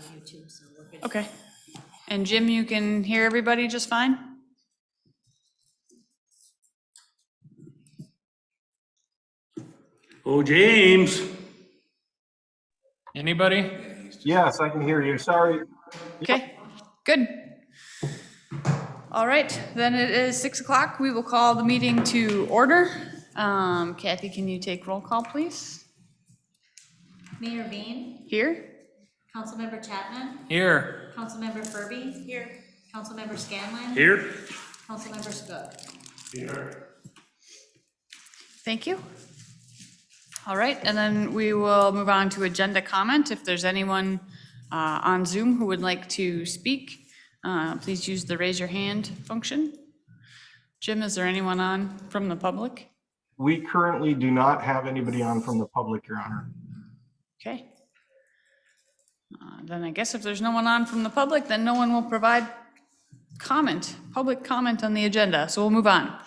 YouTube, so we're good. Okay. And Jim, you can hear everybody just fine? Oh, James. Anybody? Yes, I can hear you. Sorry. Okay, good. All right, then it is 6 o'clock. We will call the meeting to order. Kathy, can you take roll call, please? Mayor Bean, Here? Councilmember Chapman, Here. Councilmember Furby. Here. Councilmember Scanlon. Here. Councilmember Schook. Here. Thank you. All right, and then we will move on to agenda comment. If there's anyone on Zoom who would like to speak, please use the raise your hand function. Jim, is there anyone on from the public? We currently do not have anybody on from the public, Your Honor. Okay. Then I guess if there's no one on from the public, then no one will provide public comment on the agenda, so we'll move on.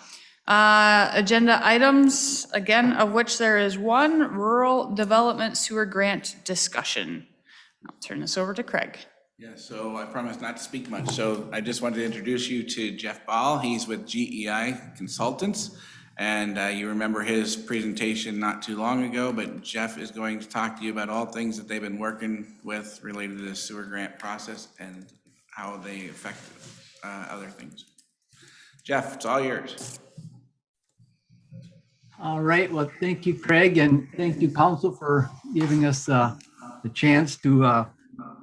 Agenda items, again, of which there is one, rural development sewer grant discussion. I'll turn this over to Craig. Yeah, so I promised not to speak much, so I just wanted to introduce you to Jeff Ball. He's with GEI Consultants, and you remember his presentation not too long ago, but Jeff is going to talk to you about all things that they've been working with related to the sewer grant process and how they affect other things. Jeff, it's all yours. All right, well, thank you, Craig, and thank you, council, for giving us the chance to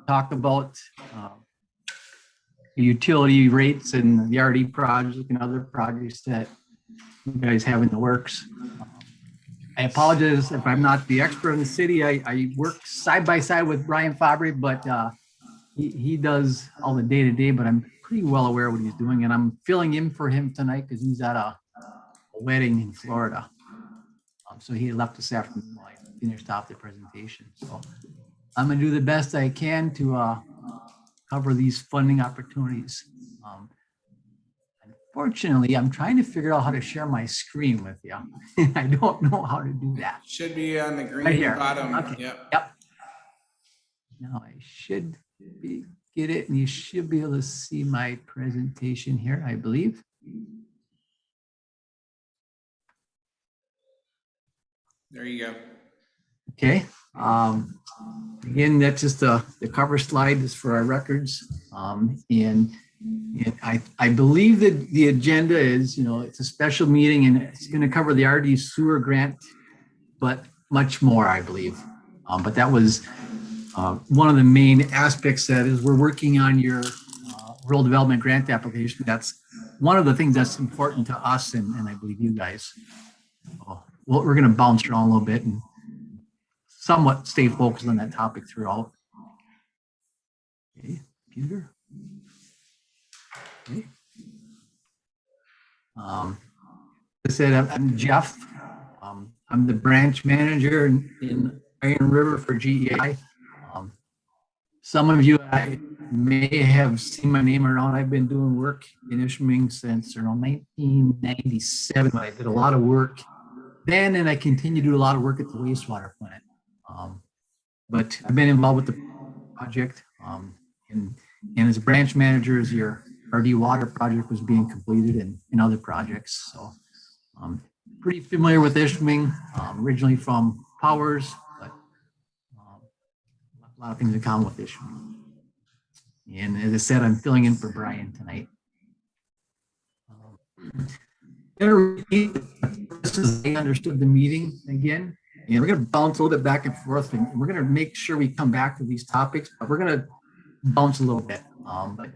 talk about the utility rates and the RD project and other projects that you guys have in the works. I apologize if I'm not the expert in the city. I work side by side with Brian Fabry, but he does all the day-to-day, but I'm pretty well aware of what he's doing, and I'm filling in for him tonight because he's at a wedding in Florida. So he left this afternoon while I finished off the presentation. So I'm gonna do the best I can to cover these funding opportunities. Unfortunately, I'm trying to figure out how to share my screen with you. I don't know how to do that. Should be on the green Right here. bottom. Okay. Yep. Now I should get it, and you should be able to see my presentation here, I believe. There you go. Okay. Again, that's just the cover slide is for our records. And I believe that the agenda is, it's a special meeting and it's going to cover the RD sewer grant, but much more, I believe. But that was one of the main aspects that is we're working on your rural development grant application. That's one of the things that's important to us and I believe you guys. Well, we're going to bounce around a little bit and somewhat stay focused on that topic throughout. Okay, computer. Okay. As I said, I'm Jeff. I'm the branch manager in Iron River for GEI. Some of you may have seen my name around. I've been doing work in Ishpeming since around 1997. I did a lot of work then, and I continue to do a lot of work at the wastewater plant. But I've been involved with the project, and as a branch manager, as your RD water project was being completed and other projects. So pretty familiar with Ishpeming, originally from Powers, but a lot of things in common with Ishpeming. And as I said, I'm filling in for Brian tonight. I'm going to repeat this as I understood the meeting again. And we're going to bounce a little bit back and forth, and we're going to make sure we come back to these topics, but we're going to bounce a little bit. But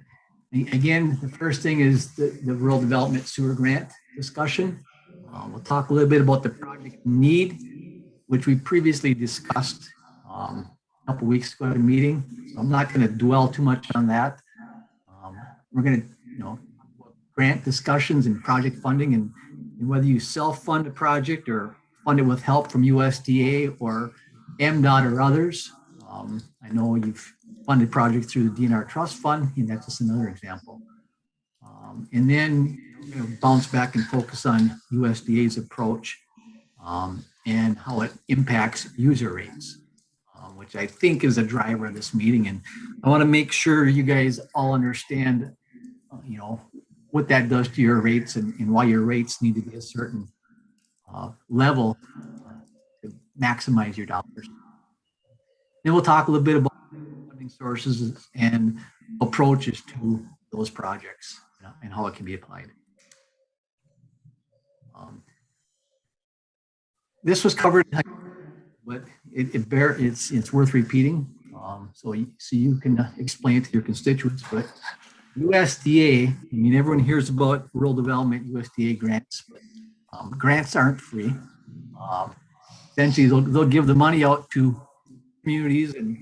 again, the first thing is the rural development sewer grant discussion. We'll talk a little bit about the project need, which we previously discussed a couple weeks ago at a meeting. So I'm not going to dwell too much on that. We're going to, grant discussions and project funding and whether you self-fund a project or fund it with help from USDA or MDOT or others. I know you've funded projects through the DNR Trust Fund, and that's just another example. And then we're going to bounce back and focus on USDA's approach and how it impacts user rates, which I think is a driver of this meeting. And I want to make sure you guys all understand, what that does to your rates and why your rates need to be a certain level to maximize your dollars. Then we'll talk a little bit about funding sources and approaches to those projects, and how it can be applied. This was covered, but it's worth repeating. So you can explain it to your constituents. But USDA, I mean, everyone hears about rural development USDA grants, but grants aren't free. Essentially, they'll give the money out to communities and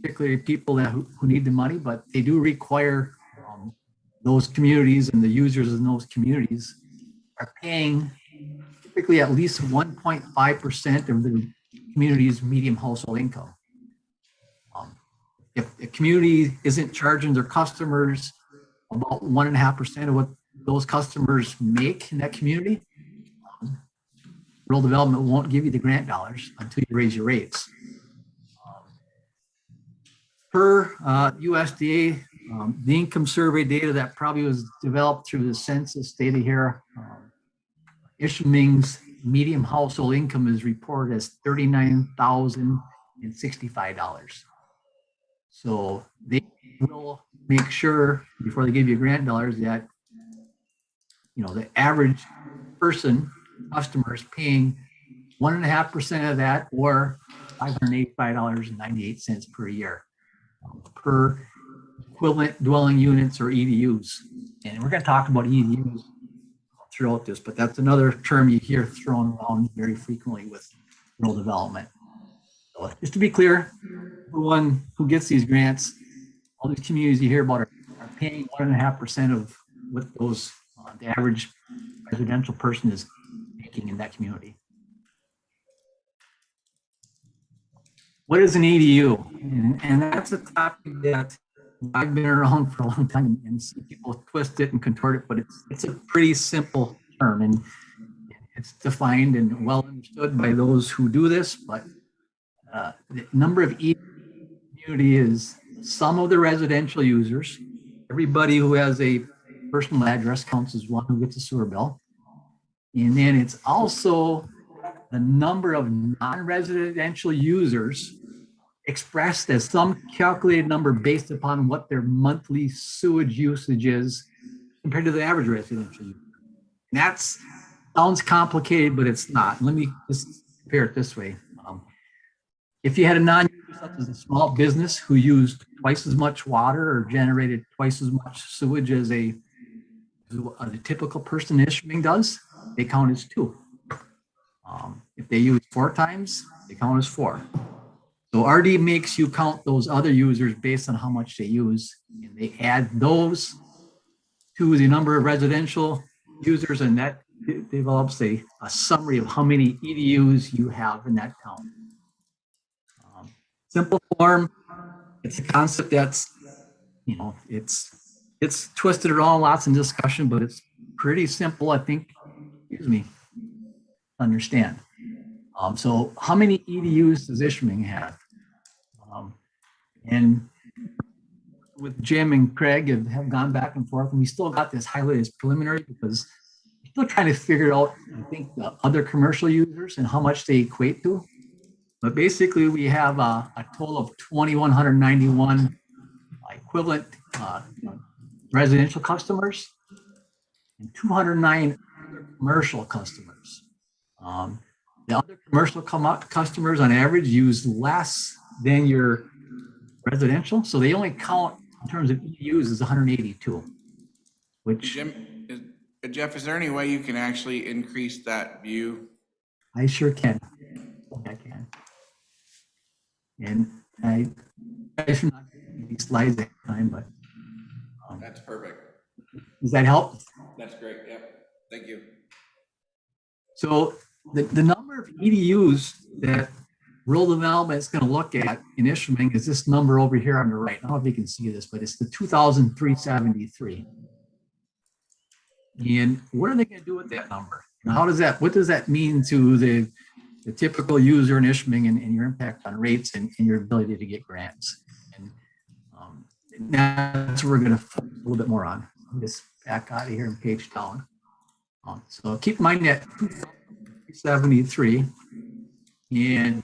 particularly people who need the money, but they do require those communities and the users in those communities are paying typically at least 1.5% of the community's median household income. If a community isn't charging their customers about 1.5% of what those customers make in that community, rural development won't give you the grant dollars until you raise your rates. Per USDA, the income survey data that probably was developed through the census data here, Ishpeming's median household income is reported as $39,065. So they will make sure before they give you grant dollars that the average person, customer, is paying 1.5% of that, or $585.98 per year per equivalent dwelling units or EDUs. And we're going to talk about EDUs throughout this, but that's another term you hear thrown around very frequently with rural development. So just to be clear, everyone who gets these grants, all these communities you hear about are paying 1.5% of what those the average residential person is making in that community. What is an EDU? And that's a topic that I've been around for a long time and see people twist it and contort it, but it's a pretty simple term, and it's defined and well understood by those who do this. But the number of EDU community is some of the residential users. Everybody who has a personal address counts as one who gets a sewer bill. And then it's also the number of non-residential users expressed as some calculated number based upon what their monthly sewage usage is compared to the average residential user. And that sounds complicated, but it's not. Let me just compare it this way. If you had a non-user such as a small business who used twice as much water or generated twice as much sewage as a typical person in Ishpeming does, they count as 2. If they use 4 times, they count as 4. So RD makes you count those other users based on how much they use, and they add those to the number of residential users, and that develops a summary of how many EDUs you have in that town. Simple form, it's a concept that's, it's twisted around lots in discussion, but it's pretty simple, I think, understand. So how many EDUs does Ishpeming have? And with Jim and Craig have gone back and forth, and we still got this highlighted as preliminary because we're still trying to figure out, I think, the other commercial users and how much they equate to. But basically, we have a total of 2,191 equivalent residential customers and 209 commercial customers. The other commercial customers on average use less than your residential, so they only count in terms of EUs as 182. Which Jeff, is there any way you can actually increase that view? I sure can. I can. And I should not get these slides at time, but That's perfect. does that help? That's great. Yep. Thank you. So the number of EDUs that rural development is going to look at in Ishpeming is this number over here on the right. I don't know if you can see this, but it's the 2,373. And what are they going to do with that number? Now, what does that mean to the the typical user in Ishpeming and your impact on rates and your ability to get grants. And that's what we're going to focus a little bit more on. I'll just back out of here and page down. So keep in mind that 2,373, and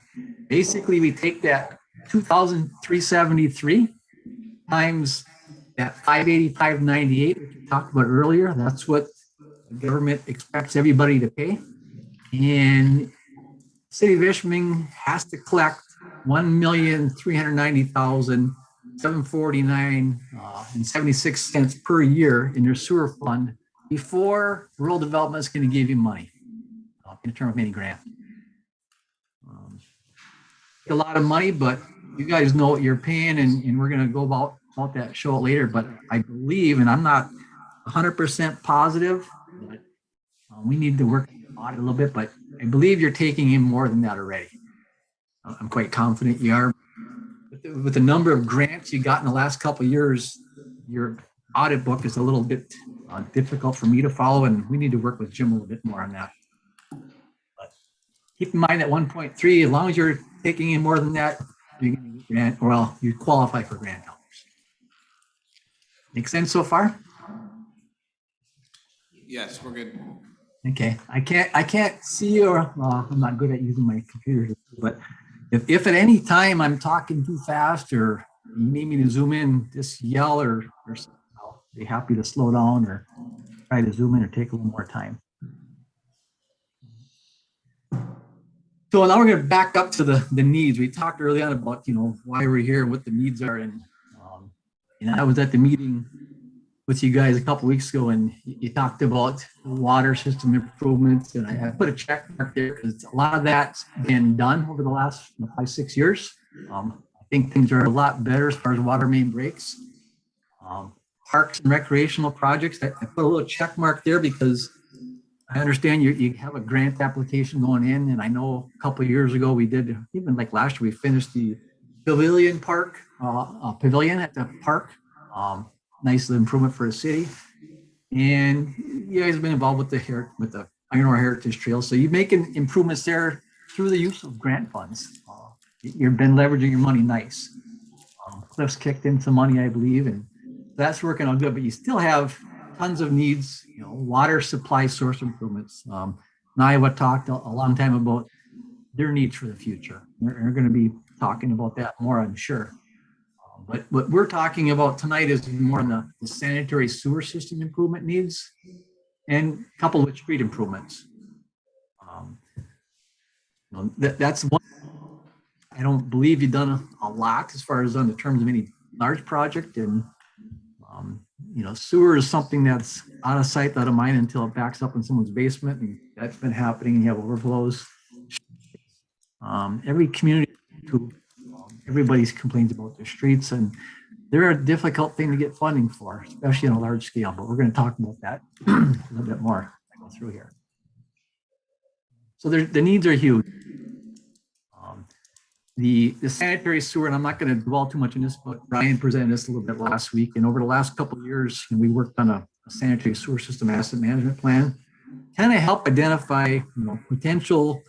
basically we take that 2,373 times that 585.98, which we talked about earlier. That's what the government expects everybody to pay. And City of Ishpeming has to collect 1,390,749 and 76 cents per year in their sewer fund before rural development is going to give you money in terms of any grant. A lot of money, but you guys know what you're paying, and we're going to go about that, show it later. But I believe, and I'm not 100% positive, but we need to work on it a little bit, but I believe you're taking in more than that already. I'm quite confident you are. With the number of grants you got in the last couple of years, your audit book is a little bit difficult for me to follow, and we need to work with Jim a little bit more on that. But keep in mind that 1.3, as long as you're taking in more than that, you're going to get grant, well, you qualify for grant dollars. Make sense so far? Yes, we're good. Okay, I can't see, or I'm not good at using my computer, but if at any time I'm talking too fast or you need me to zoom in, just yell or I'll be happy to slow down or try to zoom in or take a little more time. So now we're going to back up to the needs. We talked early on about, why we're here, what the needs are, and I was at the meeting with you guys a couple weeks ago, and you talked about water system improvements, and I put a check mark there because a lot of that's been done over the last 5-6 years. I think things are a lot better as far as water main breaks. Parks and recreational projects, I put a little check mark there because I understand you have a grant application going in, and I know a couple of years ago we did, even like last year, we finished the pavilion at the park. Nice improvement for the city. And you guys have been involved with the Iron Ore Heritage Trail. So you're making improvements there through the use of grant funds. You've been leveraging your money nice. Cliff's kicked in some money, I believe, and that's working on good, but you still have tons of needs, water supply source improvements. Naiwa talked a long time about their needs for the future. We're going to be talking about that more, I'm sure. But what we're talking about tonight is more on the sanitary sewer system improvement needs and coupled with street improvements. That's one. I don't believe you've done a lot as far as on the terms of any large project, and sewer is something that's out of sight, out of mind until it backs up in someone's basement, and that's been happening. You have overflows. Every community, everybody complains about their streets, and they're a difficult thing to get funding for, especially on a large scale. But we're going to talk about that a little bit more as I go through here. So the needs are huge. The sanitary sewer, and I'm not going to dwell too much on this, but Brian presented this a little bit last week. And over the last couple of years, we worked on a sanitary sewer system asset management plan, kind of help identify potential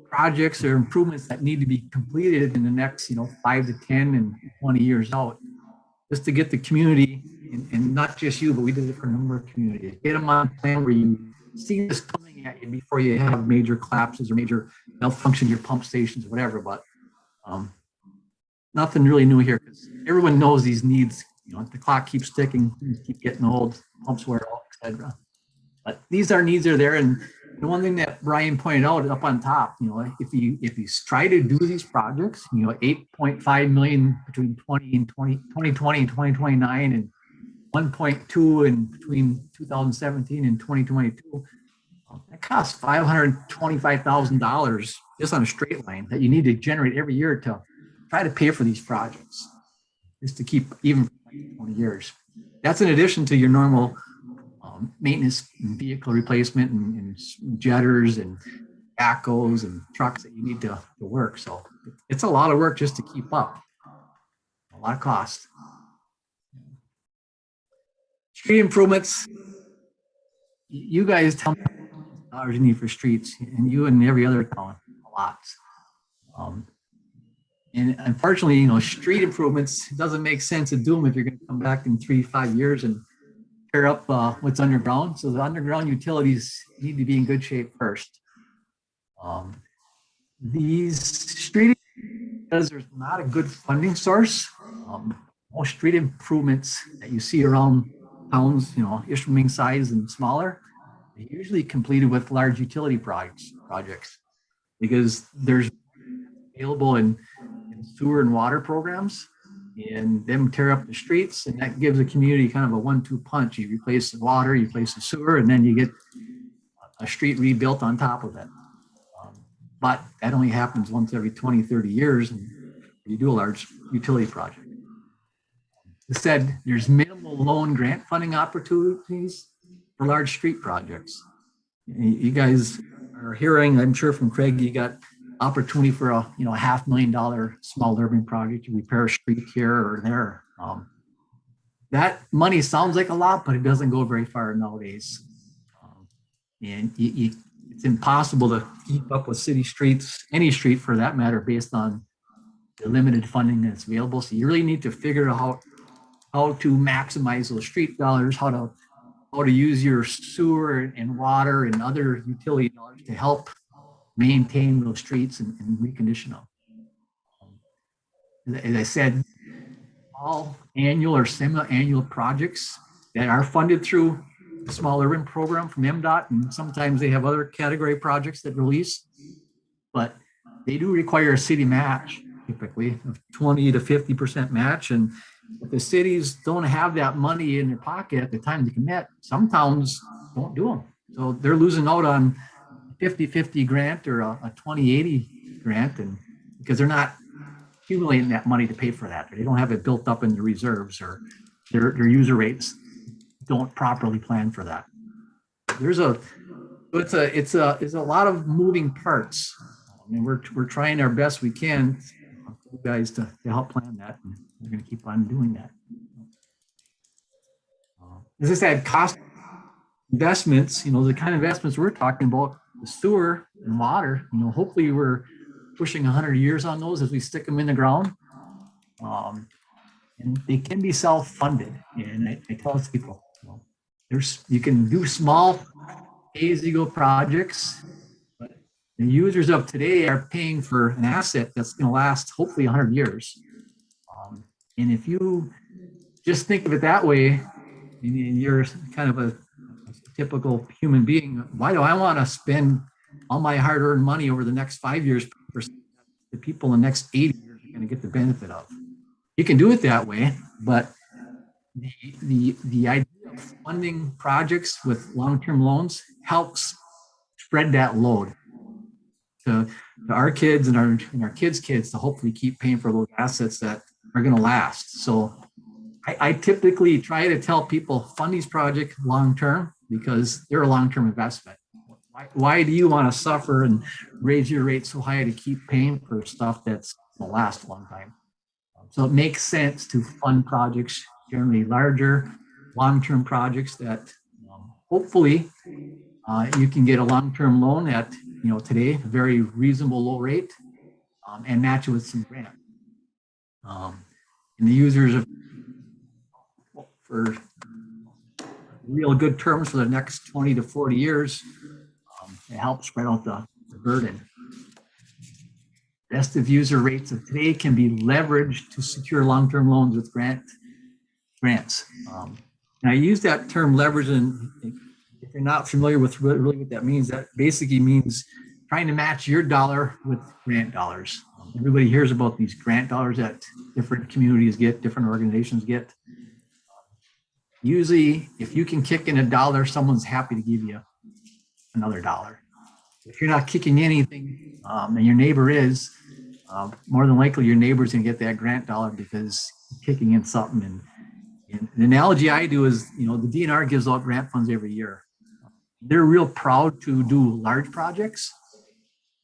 projects or improvements that need to be completed in the next 5 to 10 and 20 years out, just to get the community, and not just you, but we did it for a number of communities, get them on a plan where you see this coming at you before you have major collapses or major malfunction your pump stations or whatever. But nothing really new here because everyone knows these needs. The clock keeps ticking, things keep getting old, pumps wear out, etc. But these needs are there, and the one thing that Brian pointed out up on top, if you try to do these projects, 8.5 million between 2020 and 2029, and 1.2 in between 2017 and 2022, that costs $525,000 just on a straight line that you need to generate every year to try to pay for these projects, just to keep even for 20 years. That's in addition to your normal maintenance and vehicle replacement and jetters and backhoes and trucks that you need to work. So it's a lot of work just to keep up, a lot of cost. Street improvements, you guys tell me how much dollars you need for streets, and you and every other town. lots. And unfortunately, street improvements, it doesn't make sense to do them if you're going to come back in 3-5 years and tear up what's underground. So the underground utilities need to be in good shape first. These street, because there's not a good funding source, most street improvements that you see around towns, Ishpeming size and smaller, they're usually completed with large utility projects because there's available in sewer and water programs, and them tear up the streets, and that gives a community kind of a 1-2 punch. You replace the water, you replace the sewer, and then you get a street rebuilt on top of it. But that only happens once every 20-30 years, and you do a large utility project. Instead, there's minimal loan grant funding opportunities for large street projects. You guys are hearing, I'm sure from Craig, you got opportunity for a $500,000 small urban project to repair a street here or there. That money sounds like a lot, but it doesn't go very far nowadays. And it's impossible to keep up with city streets, any street for that matter, based on the limited funding that's available. So you really need to figure out how to maximize those street dollars, how to use your sewer and water and other utility dollars to help maintain those streets and recondition them. As I said, all annual or semi-annual projects that are funded through the small urban program from MDOT, and sometimes they have other category projects that release, but they do require a city match, typically of 20 to 50% match. And if the cities don't have that money in their pocket at the time to commit, some towns don't do them. So they're losing out on 50-50 grant or a 20-80 grant, and because they're not accumulating that money to pay for that. They don't have it built up in the reserves, or their user rates don't properly plan for that. It's a lot of moving parts. I mean, we're trying our best we can, you guys, to help plan that, and we're going to keep on doing that. As I said, cost investments, the kind of investments we're talking about, the sewer and water, hopefully we're pushing 100 years on those as we stick them in the ground. And they can be self-funded. And I tell people, you can do small pay-as-you-go projects, but the users of today are paying for an asset that's going to last hopefully 100 years. And if you just think of it that way, and you're kind of a typical human being, why do I want to spend all my hard-earned money over the next 5 years for the people in the next 80 years are going to get the benefit of? You can do it that way, but the idea of funding projects with long-term loans helps spread that load to our kids and our kids' kids to hopefully keep paying for those assets that are going to last. So I typically try to tell people fund these projects long-term because they're a long-term investment. Why do you want to suffer and raise your rate so high to keep paying for stuff that's going to last a long time? So it makes sense to fund projects, generally larger, long-term projects that hopefully you can get a long-term loan at, today, a very reasonable low rate, and match it with some grant. And the users of for real good terms for the next 20 to 40 years, to help spread out the burden. Best of user rates of today can be leveraged to secure long-term loans with grants. And I use that term leverage, and if you're not familiar with really what that means, that basically means trying to match your dollar with grant dollars. Everybody hears about these grant dollars that different communities get, different organizations get. Usually, if you can kick in $1, someone's happy to give you another $1. If you're not kicking anything, and your neighbor is, more than likely your neighbor's gonna get that grant dollar because you're kicking in something. And the analogy I do is, the DNR gives out grant funds every year. They're real proud to do large projects,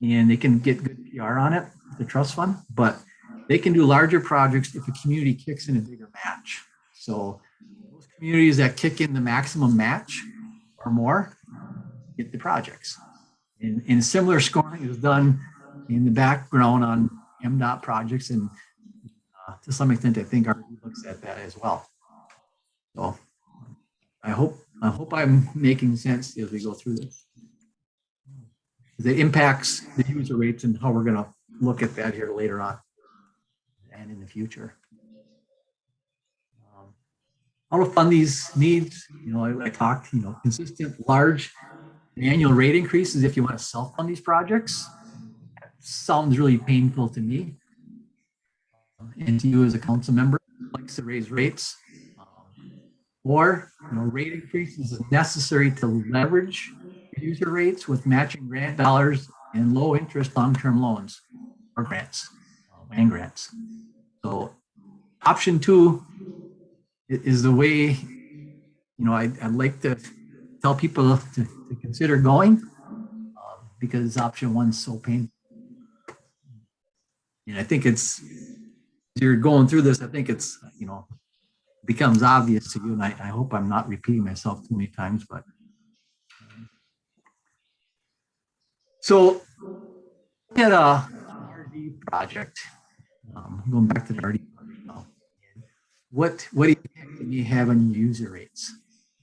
and they can get good PR on it, the trust fund, but they can do larger projects if the community kicks in a bigger match. So those communities that kick in the maximum match or more get the projects. And similar scoring is done in the background on MDOT projects, and to some extent, I think RD looks at that as well. So I hope I'm making sense as we go through this. It impacts the user rates and how we're going to look at that here later on and in the future. How to fund these needs, I talked, consistent large annual rate increases if you want to self-fund these projects. That sounds really painful to me. And to you as a council member who likes to raise rates. Or rate increases is necessary to leverage user rates with matching grant dollars and low interest long-term loans or grants, land grants. So option 2 is the way, I'd like to tell people to consider going because option 1 is so painful. And I think as you're going through this, I think it's, becomes obvious to you. And I hope I'm not repeating myself too many times, but. So we had a RD project, going back to the RD project now. What impact do you have on your user rates?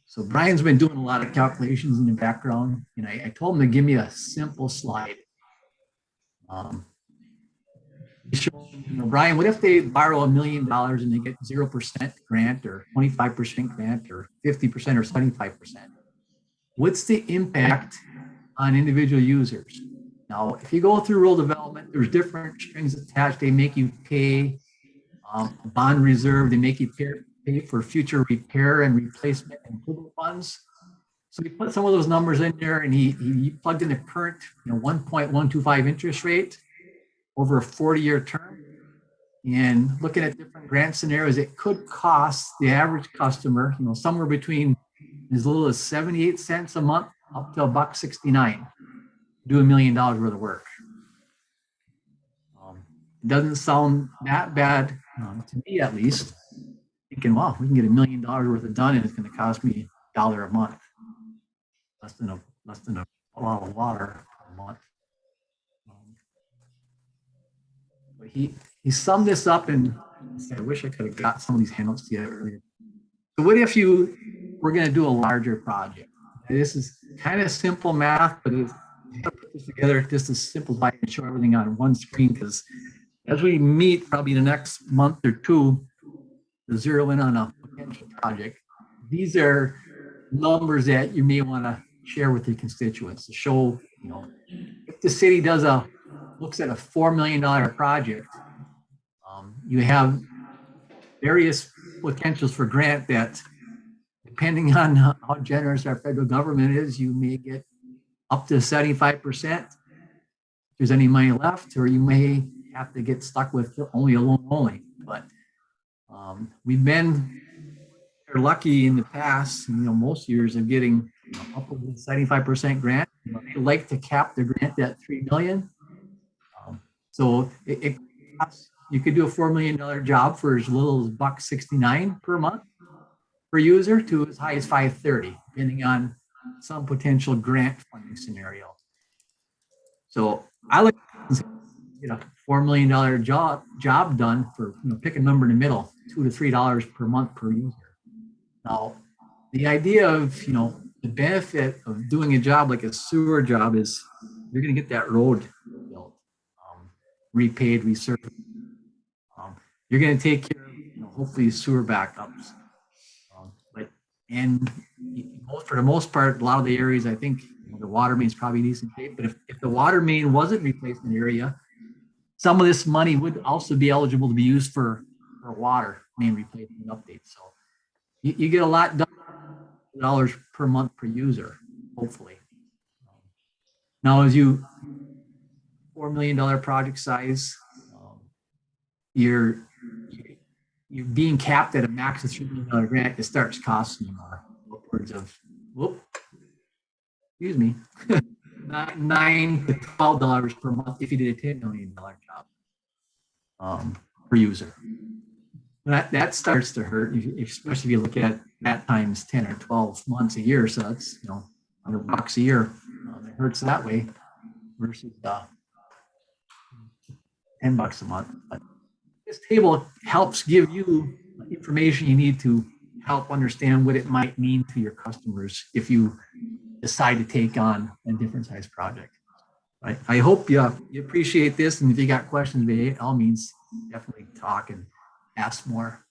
So Brian's been doing a lot of calculations in the background, and I told him to give me a simple slide. Brian, what if they borrow $1 million and they get 0% grant or 25% grant or 50% or 75%? What's the impact on individual users? Now, if you go through rural development, there's different strings attached. They make you pay a bond reserve. They make you pay for future repair and replacement and improvement funds. So we put some of those numbers in there, and he plugged in the current 1.125 interest rate over a 40-year term. And looking at different grant scenarios, it could cost the average customer, somewhere between as little as 78 cents a month up to $1.69. Do $1 million worth of work. It doesn't sound that bad to me, at least. Thinking, wow, we can get $1 million worth of done, and it's going to cost me $1 a month, less than a lot of water a month. But he summed this up, and I wish I could have got some of these handouts to you earlier. So what if we're going to do a larger project? This is kind of simple math, but it's put this together just to simplify and show everything on one screen, because as we meet probably the next month or two to zero in on a potential project, these are numbers that you may want to share with your constituents to show, if the city looks at a $4 million project, you have various potentials for grant that, depending on how generous our federal government is, you may get up to 75%. If there's any money left, or you may have to get stuck with only a loan only. But we've been lucky in the past, most years of getting up to 75% grant. They like to cap the grant at $3 million. So you could do a $4 million job for as little as $1.69 per month per user to as high as $530, depending on some potential grant funding scenario. So I like to get a $4 million job done for, pick a number in the middle, $2 to $3 per month per user. Now, the idea of, the benefit of doing a job like a sewer job is you're going to get that road built, repaid, resurfaced. You're going to take care of, hopefully sewer backups. And for the most part, a lot of the areas, I think the water main is probably in decent shape. But if the water main wasn't replaced in the area, some of this money would also be eligible to be used for water main replacement updates. So you get a lot done, dollars per month per user, hopefully. Now, as you $4 million project size, you're being capped at a max of $3 million grant. It starts costing you more, upwards of $9 to $12 per month if you did a $10 million job per user. That starts to hurt, especially if you look at that times 10 or 12 months a year. So that's $100 a year. It hurts that way versus $10 a month. But this table helps give you information you need to help understand what it might mean to your customers if you decide to take on a different size project. I hope you appreciate this, and if you got questions, by all means, definitely talk and ask more.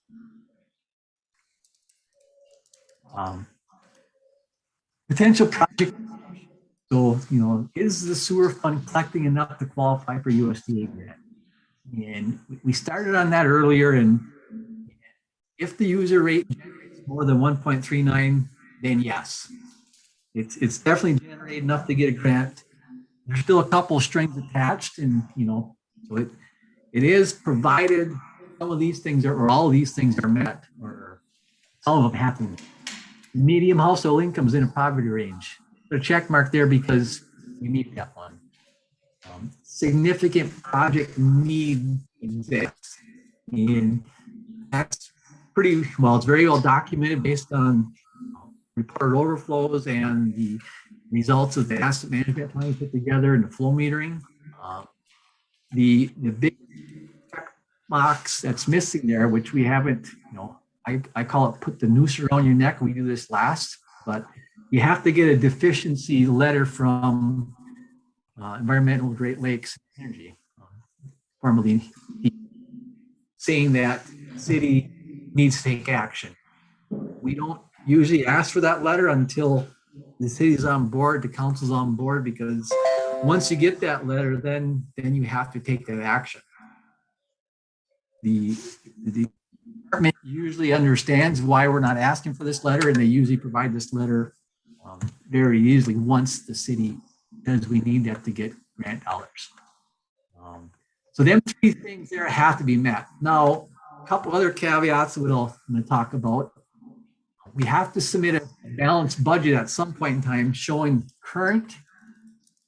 Potential project. So, is the sewer fund collecting enough to qualify for USDA grant? And we started on that earlier, and if the user rate generates more than 1.39, then yes, it's definitely generated enough to get a grant. There's still a couple of strings attached, and so it is provided some of these things or all of these things are met, or some of them have to be. Medium household incomes in a poverty range. Put a check mark there because we need that one. Significant project need exists, and that's pretty well. It's very well documented based on reported overflows and the results of the asset management plan we put together and the flow metering. The big check box that's missing there, which we haven't, I call it put the noose around your neck. We do this last, but you have to get a deficiency letter from Environmental Great Lakes Energy, formerly saying that the city needs to take action. We don't usually ask for that letter until the city's on board, the council's on board, because once you get that letter, then you have to take that action. The department usually understands why we're not asking for this letter, and they usually provide this letter very easily once the city says we need that to get grant dollars. So them three things there have to be met. Now, a couple other caveats that I'm going to talk about. We have to submit a balanced budget at some point in time showing current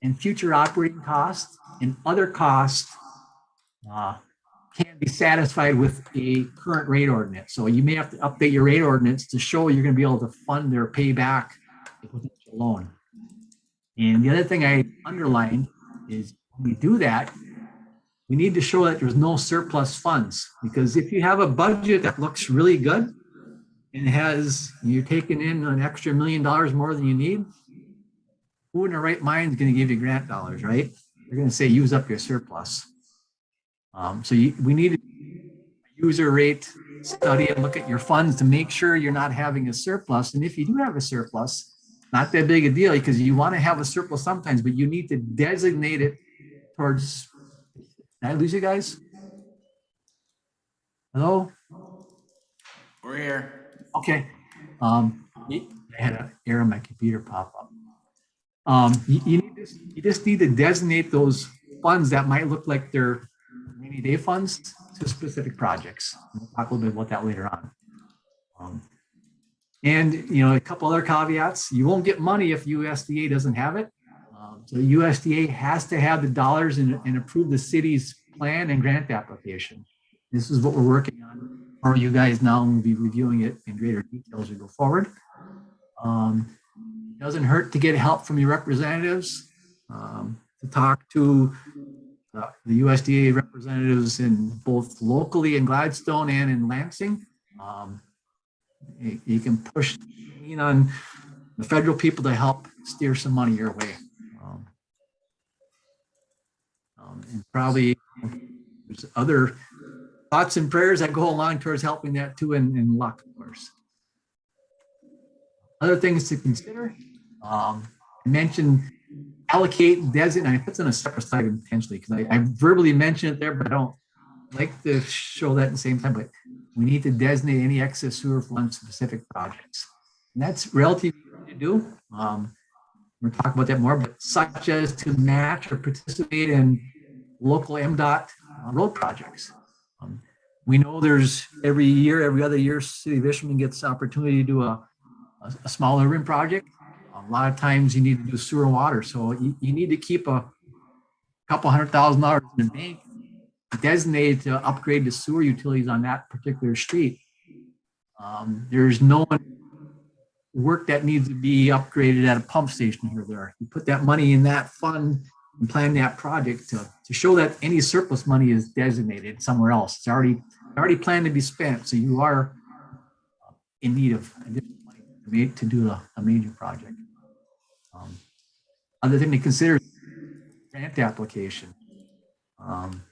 and future operating costs and other costs can be satisfied with a current rate ordinance. So you may have to update your rate ordinance to show you're going to be able to fund or pay back the potential loan. And the other thing I underlined is when we do that, we need to show that there's no surplus funds, because if you have a budget that looks really good and you're taking in an extra $1 million more than you need, who in their right mind is going to give you grant dollars, right? They're going to say use up your surplus. We need a user rate study and look at your funds to make sure you're not having a surplus. And if you do have a surplus, not that big a deal, because you want to have a surplus sometimes, but you need to designate it towards. Did I lose you guys? Hello? We're here. Okay. I had an error on my computer pop up. You just need to designate those funds that might look like they're rainy day funds to specific projects. We'll talk a little bit about that later on. And a couple other caveats: you won't get money if USDA doesn't have it. So USDA has to have the dollars and approve the city's plan and grant application. This is what we're working on for you guys now, and we'll be reviewing it in greater detail as we go forward. It doesn't hurt to get help from your representatives, to talk to the USDA representatives in both locally in Gladstone and in Lansing. You can push on the federal people to help steer some money your way. And probably there's other thoughts and prayers that go along towards helping that too, and luck, of course. Other things to consider. I mentioned allocate, designate. I put it on a separate slide intentionally because I verbally mentioned it there, but I don't like to show that at the same time. But we need to designate any excess sewer fund specific projects. And that's relatively easy to do. We're talking about that more, but such as to match or participate in local MDOT road projects. We know there's every other year, City of Ishpeming gets the opportunity to do a smaller rim project. A lot of times you need to do sewer and water. So you need to keep a couple $100,000 in the bank designated to upgrade the sewer utilities on that particular street. There's no work that needs to be upgraded at a pump station here or there. You put that money in that fund and plan that project to show that any surplus money is designated somewhere else. It's already planned to be spent, so you are in need of additional money to do a major project. Other thing to consider, grant application. I'm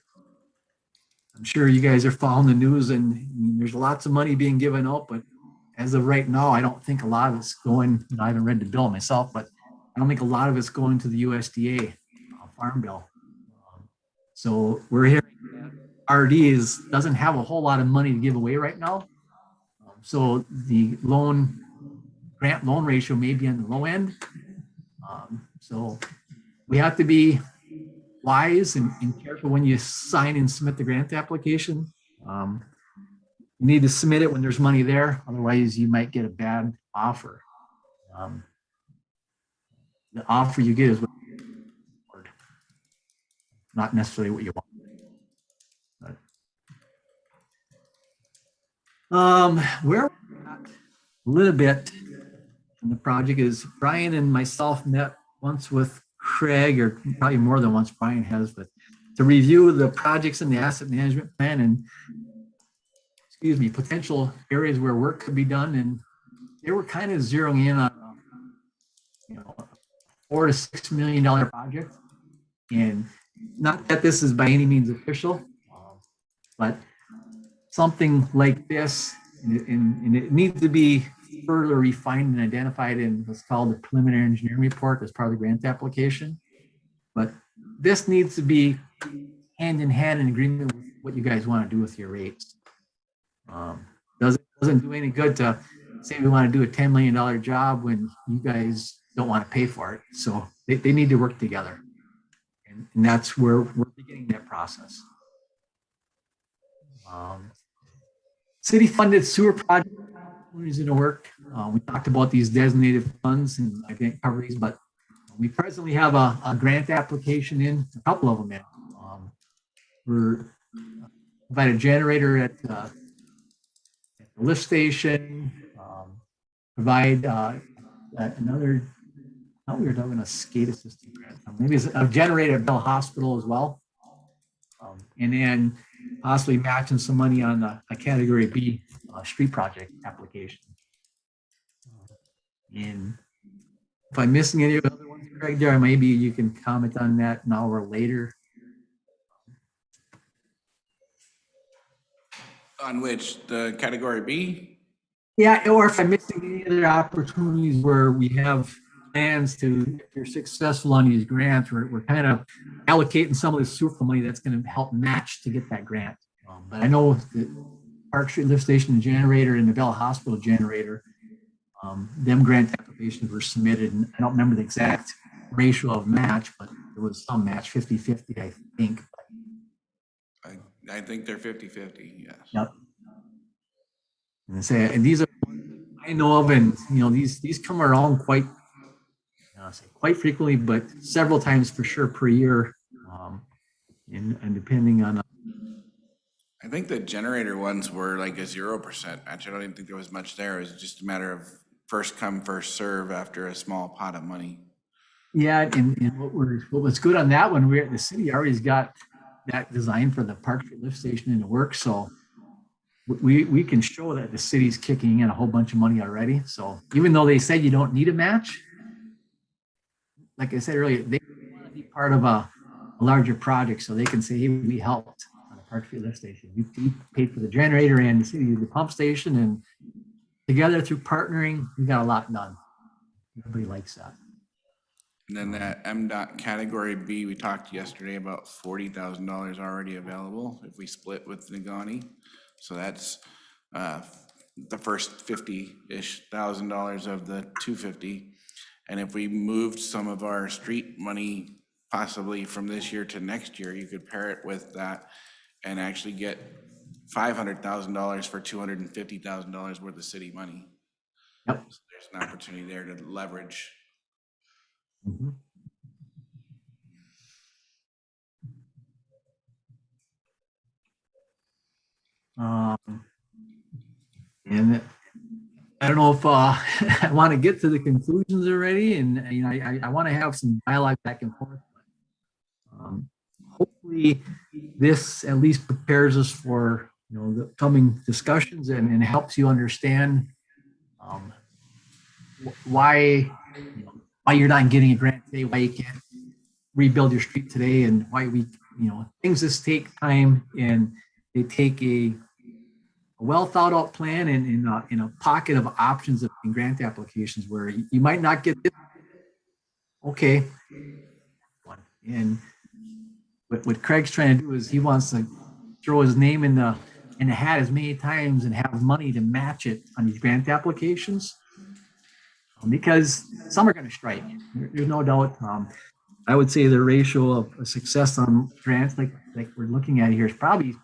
sure you guys are following the news, and there's lots of money being given out, but as of right now, I don't think a lot of it's going, I haven't read the bill myself, but I don't think a lot of it's going to the USDA farm bill. So we're hearing that RD doesn't have a whole lot of money to give away right now. So the grant loan ratio may be on the low end. So we have to be wise and careful when you sign and submit the grant application. You need to submit it when there's money there. Otherwise, you might get a bad offer. The offer you get is what not necessarily what you want. But, where we're at a little bit in the project is Brian and myself met once with Craig, or probably more than once Brian has, but to review the projects in the asset management plan and potential areas where work could be done. And they were kind of zeroing in on $4 to $6 million project. And not that this is by any means official, but something like this, and it needs to be further refined and identified in what's called the preliminary engineering report as part of the grant application. But this needs to be hand in hand in agreement with what you guys want to do with your rates. Doesn't do any good to say we want to do a $10 million job when you guys don't want to pay for it. So they need to work together. And that's where we're beginning that process. City funded sewer project is in the work. We talked about these designated funds, and I didn't cover these, but we presently have a grant application in, a couple of them in. We're provide a generator at the lift station, provide another, how we were talking a skate assistant grant. Maybe it's a generator at Bell Hospital as well. And then possibly matching some money on a category B street project application. And if I'm missing any of the other ones, Craig, there, maybe you can comment on that now or later. On which, the category B? Yeah, or if I'm missing any other opportunities where we have plans to, if you're successful on these grants, we're kind of allocating some of the sewer money that's going to help match to get that grant. But I know the Park Street Lift Station generator and the Bell Hospital generator, them grant applications were submitted, and I don't remember the exact ratio of match, but there was some match, 50-50, I think. I think they're 50-50, yes. Yep. And these are I know of, and these come around quite frequently, but several times for sure per year, and depending on. I think the generator ones were like a 0% match. I don't even think there was much there. It was just a matter of first come, first serve after a small pot of money. Yeah, and what was good on that one, the city already got that design for the Park Street Lift Station in the works, so we can show that the city's kicking in a whole bunch of money already. So even though they said you don't need a match, like I said earlier, they want to be part of a larger project, so they can say, hey, we helped on the Park Street Lift Station. We paid for the generator and the city, the pump station, and together through partnering, we got a lot done. Everybody likes that. And then that MDOT category B, we talked yesterday about $40,000 already available if we split with Nagani. So that's the first $50-ish thousand of the 250. And if we moved some of our street money possibly from this year to next year, you could pair it with that and actually get $500,000 for $250,000 worth of city money. Yep. So there's an opportunity there to leverage. Mm-hmm. And I don't know if I want to get to the conclusions already, and I want to have some dialogue back and forth. Hopefully, this at least prepares us for the coming discussions and helps you understand why why you're not getting a grant today, why you can't rebuild your street today, and why things just take time and they take a well thought out plan and in a pocket of options in grant applications where you might not get this. Okay. And what Craig's trying to do is he wants to throw his name in the hat as many times and have money to match it on these grant applications, because some are going to strike. There's no doubt. I would say the ratio of success on grants like we're looking at here is probably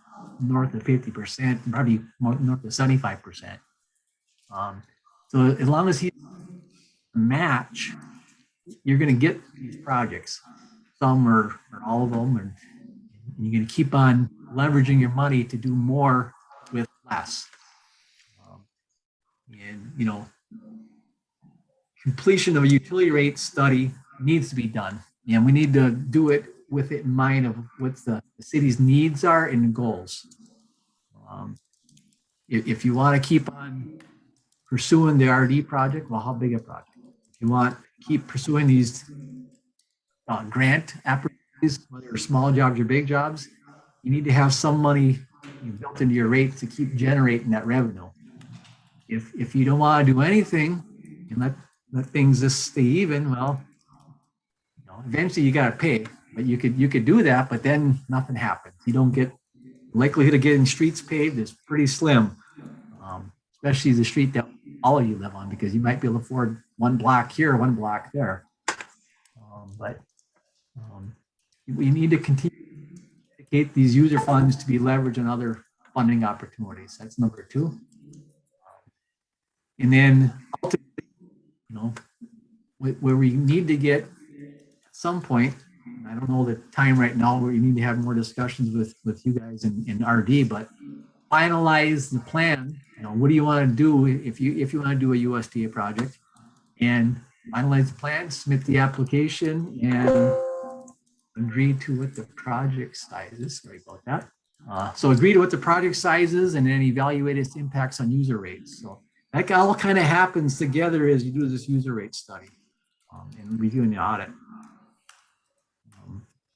north of 50%, probably north of 75%. So as long as he match, you're going to get these projects, some or all of them, and you're going to keep on leveraging your money to do more with less. And completion of a utility rate study needs to be done, and we need to do it with it in mind of what the city's needs are and goals. If you want to keep on pursuing the RD project, well, how big a project? If you want to keep pursuing these grant opportunities, whether they're small jobs or big jobs, you need to have some money built into your rates to keep generating that revenue. If you don't want to do anything and let things just stay even, well, eventually you got to pay. But you could do that, but then nothing happens. You don't get likelihood of getting streets paved is pretty slim, especially the street that all of you live on, because you might be able to afford one block here, one block there. But we need to continue to dedicate these user funds to be leveraged on other funding opportunities. That's number two. And then ultimately, where we need to get at some point, I don't know the time right now where you need to have more discussions with you guys in RD, but finalize the plan. What do you want to do if you want to do a USDA project, and finalize the plan, submit the application, and agree to what the project size is. Sorry about that. So agree to what the project size is, and then evaluate its impacts on user rates. So that all kind of happens together as you do this user rate study and reviewing the audit.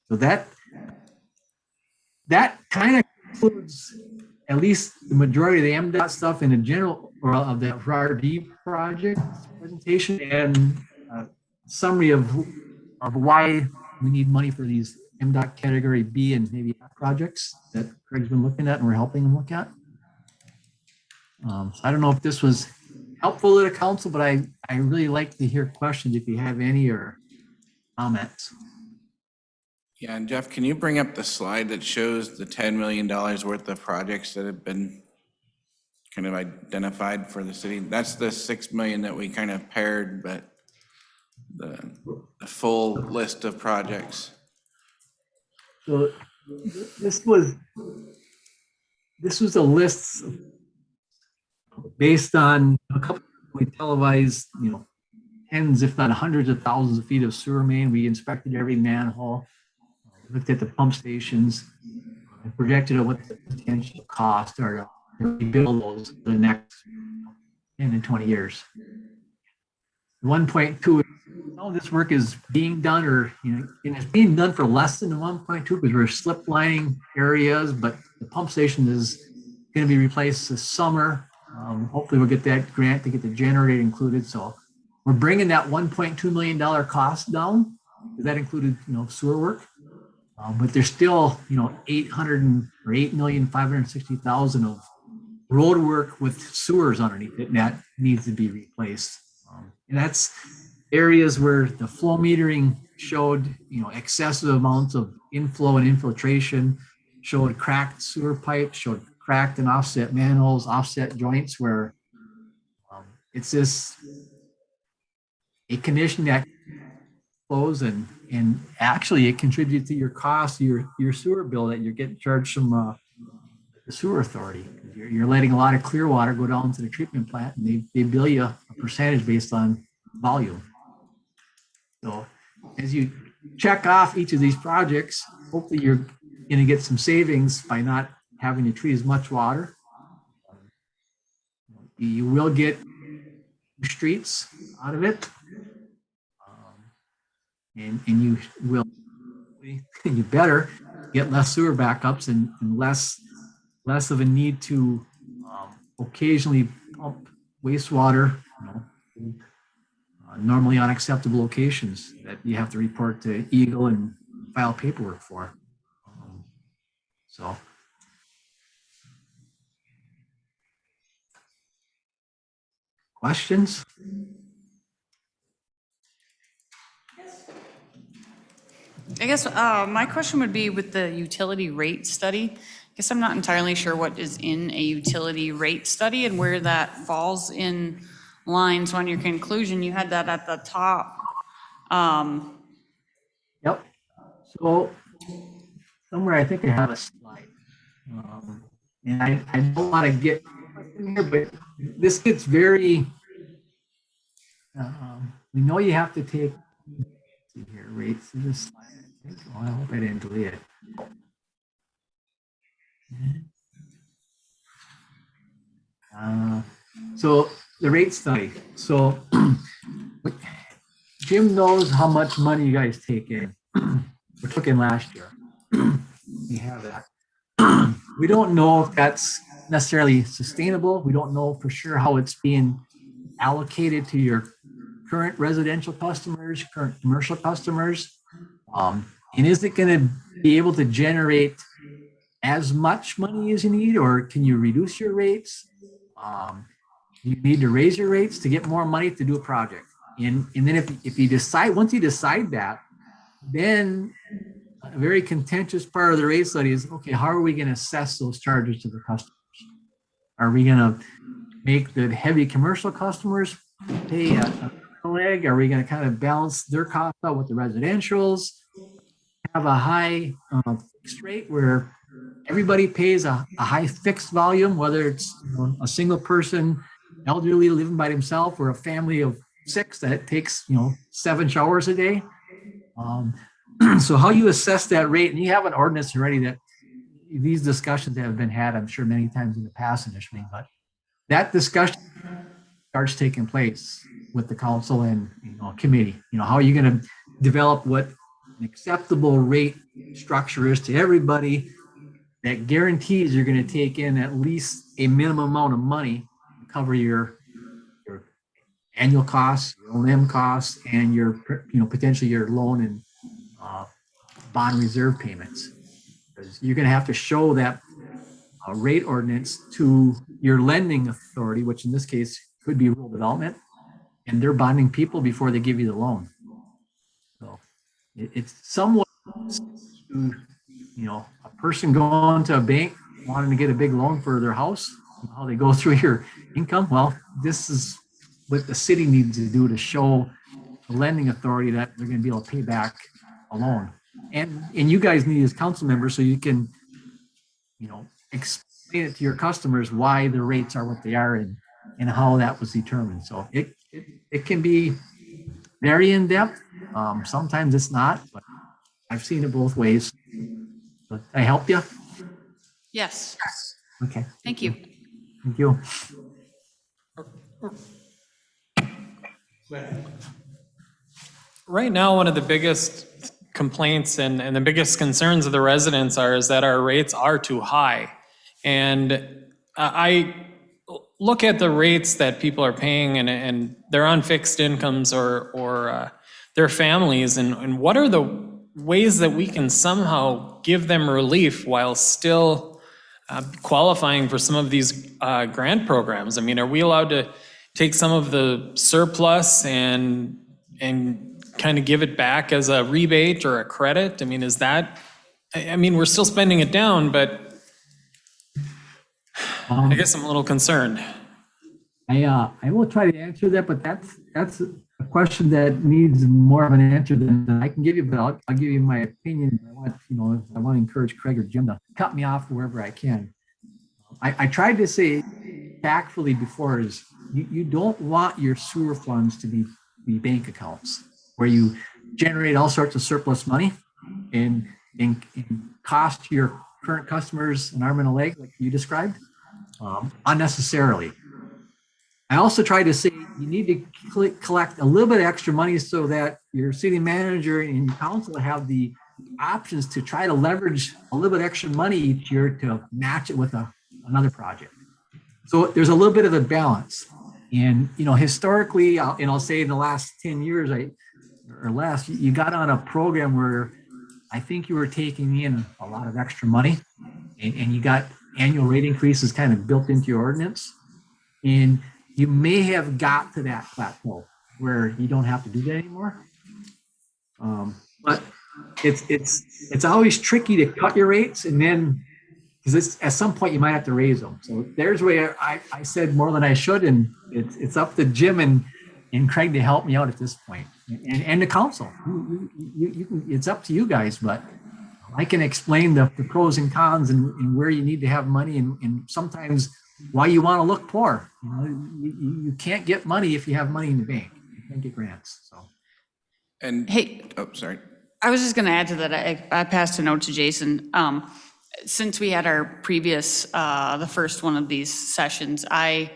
So that kind of includes at least the majority of the MDOT stuff in the general or of the RD project presentation, and summary of why we need money for these MDOT category B and maybe F projects that Craig's been looking at and we're helping him look at. So I don't know if this was helpful to the council, but I really like to hear questions if you have any or comments. Yeah, and Jeff, can you bring up the slide that shows the $10 million worth of projects that have been kind of identified for the city? That's the 6 million that we kind of paired, but the full list of projects. So this was a list based on a couple we televised, tens, if not hundreds of thousands of feet of sewer main. We inspected every manhole, looked at the pump stations, and projected what the potential cost are to rebuild those for the next 10 to 20 years. 1.2, all this work is being done, or and it's being done for less than the 1.2 because we're slip lining areas, but the pump station is going to be replaced this summer. Hopefully we'll get that grant to get the generator included. So we're bringing that $1.2 million cost down. That included, sewer work. But there's still, 8,560,000 of road work with sewers underneath it, and that needs to be replaced. And that's areas where the flow metering showed, excessive amounts of inflow and infiltration, showed cracked sewer pipes, showed cracked and offset manholes, offset joints, where it's just a condition that flows and actually it contributes to your cost, your sewer bill that you're getting charged from the sewer authority. You're letting a lot of clear water go down to the treatment plant, and they bill you a percentage based on volume. So as you check off each of these projects, hopefully you're going to get some savings by not having to treat as much water. You will get streets out of it. And you will, you better get less sewer backups and less of a need to occasionally pump wastewater, normally unacceptable locations that you have to report to Eagle and file paperwork for. So. Questions? I guess my question would be with the utility rate study. I guess I'm not entirely sure what is in a utility rate study and where that falls in line. So on your conclusion, you had that at the top. Yep. So somewhere I think I have a slide. And I don't want to get in here, but this gets very, we know you have to take, see here, rates in this slide. I think. Oh, I hope I didn't delete it. So the rate study. So Jim knows how much money you guys take in. We took in last year. We have that. We don't know if that's necessarily sustainable. We don't know for sure how it's being allocated to your current residential customers, current commercial customers. And is it going to be able to generate as much money as you need, or can you reduce your rates? You need to raise your rates to get more money to do a project. And then if you decide, once you decide that, then a very contentious part of the rate study is, okay, how are we going to assess those charges to the customers? Are we going to make the heavy commercial customers pay a leg? Are we going to kind of balance their cost out with the residentials? Have a high fixed rate where everybody pays a high fixed volume, whether it's a single person, elderly living by themselves, or a family of 6 that takes 7 showers a day. So how you assess that rate, and you have an ordinance already that these discussions have been had, I'm sure, many times in the past in Ishpeming, but that discussion starts taking place with the council and committee. How are you going to develop what an acceptable rate structure is to everybody that guarantees you're going to take in at least a minimum amount of money to cover your annual costs, your O&M costs, and your potentially your loan and bond reserve payments. Because you're going to have to show that rate ordinance to your lending authority, which in this case could be rural development, and they're bonding people before they give you the loan. So it's somewhat, a person going to a bank wanting to get a big loan for their house, how they go through your income. Well, this is what the city needs to do to show the lending authority that they're going to be able to pay back a loan. And you guys need as council members so you can, explain it to your customers why the rates are what they are and how that was determined. So it can be very in-depth. Sometimes it's not, but I've seen it both ways. But I help you? Yes, Okay. thank you. Thank you. Right now, one of the biggest complaints and the biggest concerns of the residents is that our rates are too high. And I look at the rates that people are paying and they're on fixed incomes or their families, and what are the ways that we can somehow give them relief while still qualifying for some of these grant programs? I mean, are we allowed to take some of the surplus and kind of give it back as a rebate or a credit? I mean, we're still spending it down, but I guess I'm a little concerned. I will try to answer that, but that's a question that needs more of an answer than I can give you, but I'll give you my opinion. I want to encourage Craig or Jim to cut me off wherever I can. I tried to say tactfully before is you don't want your sewer funds to be bank accounts where you generate all sorts of surplus money and and cost your current customers an arm and a leg, like you described, unnecessarily. I also tried to say you need to collect a little bit of extra money so that your city manager and your council have the options to try to leverage a little bit extra money each year to match it with another project. So there's a little bit of a balance. And, historically, I'll say in the last 10 years or less, you got on a program where I think you were taking in a lot of extra money and you got annual rate increases kind of built into your ordinance. And you may have got to that plateau where you don't have to do that anymore. But it's always tricky to cut your rates, and then because at some point you might have to raise them. So there's where I said more than I should, and it's up to Jim and Craig to help me out at this point, and the council. You can, it's up to you guys, but I can explain the pros and cons and where you need to have money and sometimes why you want to look poor. You can't get money if you have money in the bank. You can't get grants. So. And, Hey, oh, sorry. I was just going to add to that. I passed a note to Jason. Since we had our previous, the first one of these sessions, I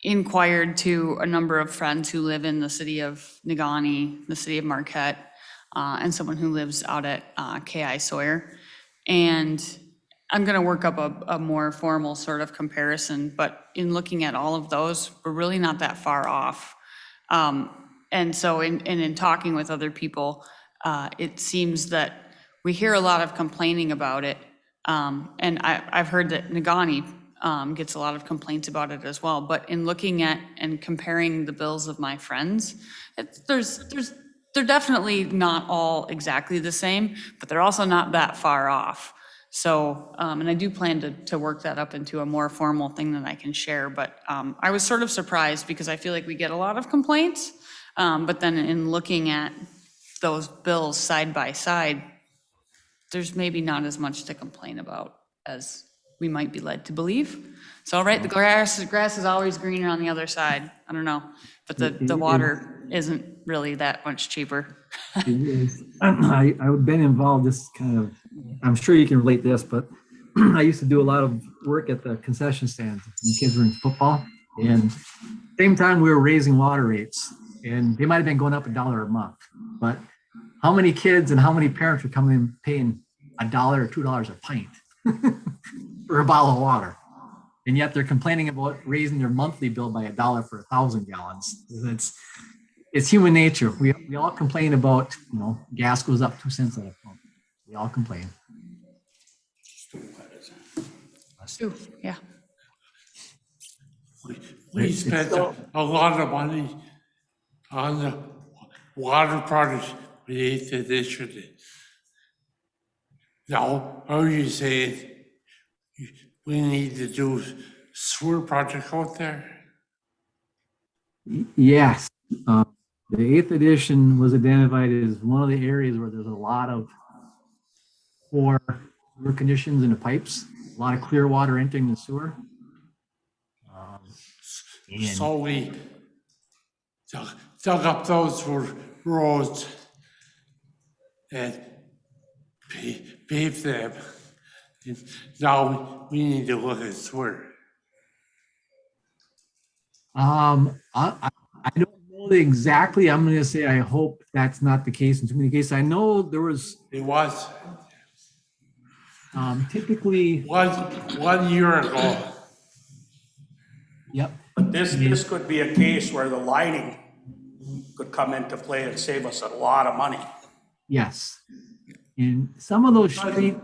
inquired to a number of friends who live in the city of Negaunee, the city of Marquette, and someone who lives out at KI Sawyer. And I'm going to work up a more formal sort of comparison, but in looking at all of those, we're really not that far off. And so in talking with other people, it seems that we hear a lot of complaining about it. And I've heard that Negaunee gets a lot of complaints about it as well. But in looking at and comparing the bills of my friends, they're definitely not all exactly the same, but they're also not that far off. So, and I do plan to work that up into a more formal thing that I can share. But I was sort of surprised because I feel like we get a lot of complaints. But then in looking at those bills side by side, there's maybe not as much to complain about as we might be led to believe. So, right, the grass is always greener on the other side. I don't know, but the water isn't really that much cheaper. It is. I've been involved this kind of, I'm sure you can relate to this, but I used to do a lot of work at the concession stands when kids were in football. And same time we were raising water rates, and they might have been going up $1 a month. But how many kids and how many parents are coming in paying $1 or $2 a pint for a bottle of water? And yet they're complaining about raising their monthly bill by $1 for 1,000 gallons. It's human nature. We all complain about, gas goes up 2 cents at a pump. We all complain. Stu, yeah. We spent a lot of money on the water project with the 8th edition. Now, are you saying we need to do sewer project out there? Yes. The 8th edition was identified as one of the areas where there's a lot of poor sewer conditions in the pipes, a lot of clear water entering the sewer. So we dug up those roads and paved them. And now we need to look at sewer. I don't know exactly. I'm going to say I hope that's not the case in too many cases. I know there was. It was Typically. one year ago. Yep. But this could be a case where the lighting could come into play and save us a lot of money. Yes. In some of those streets.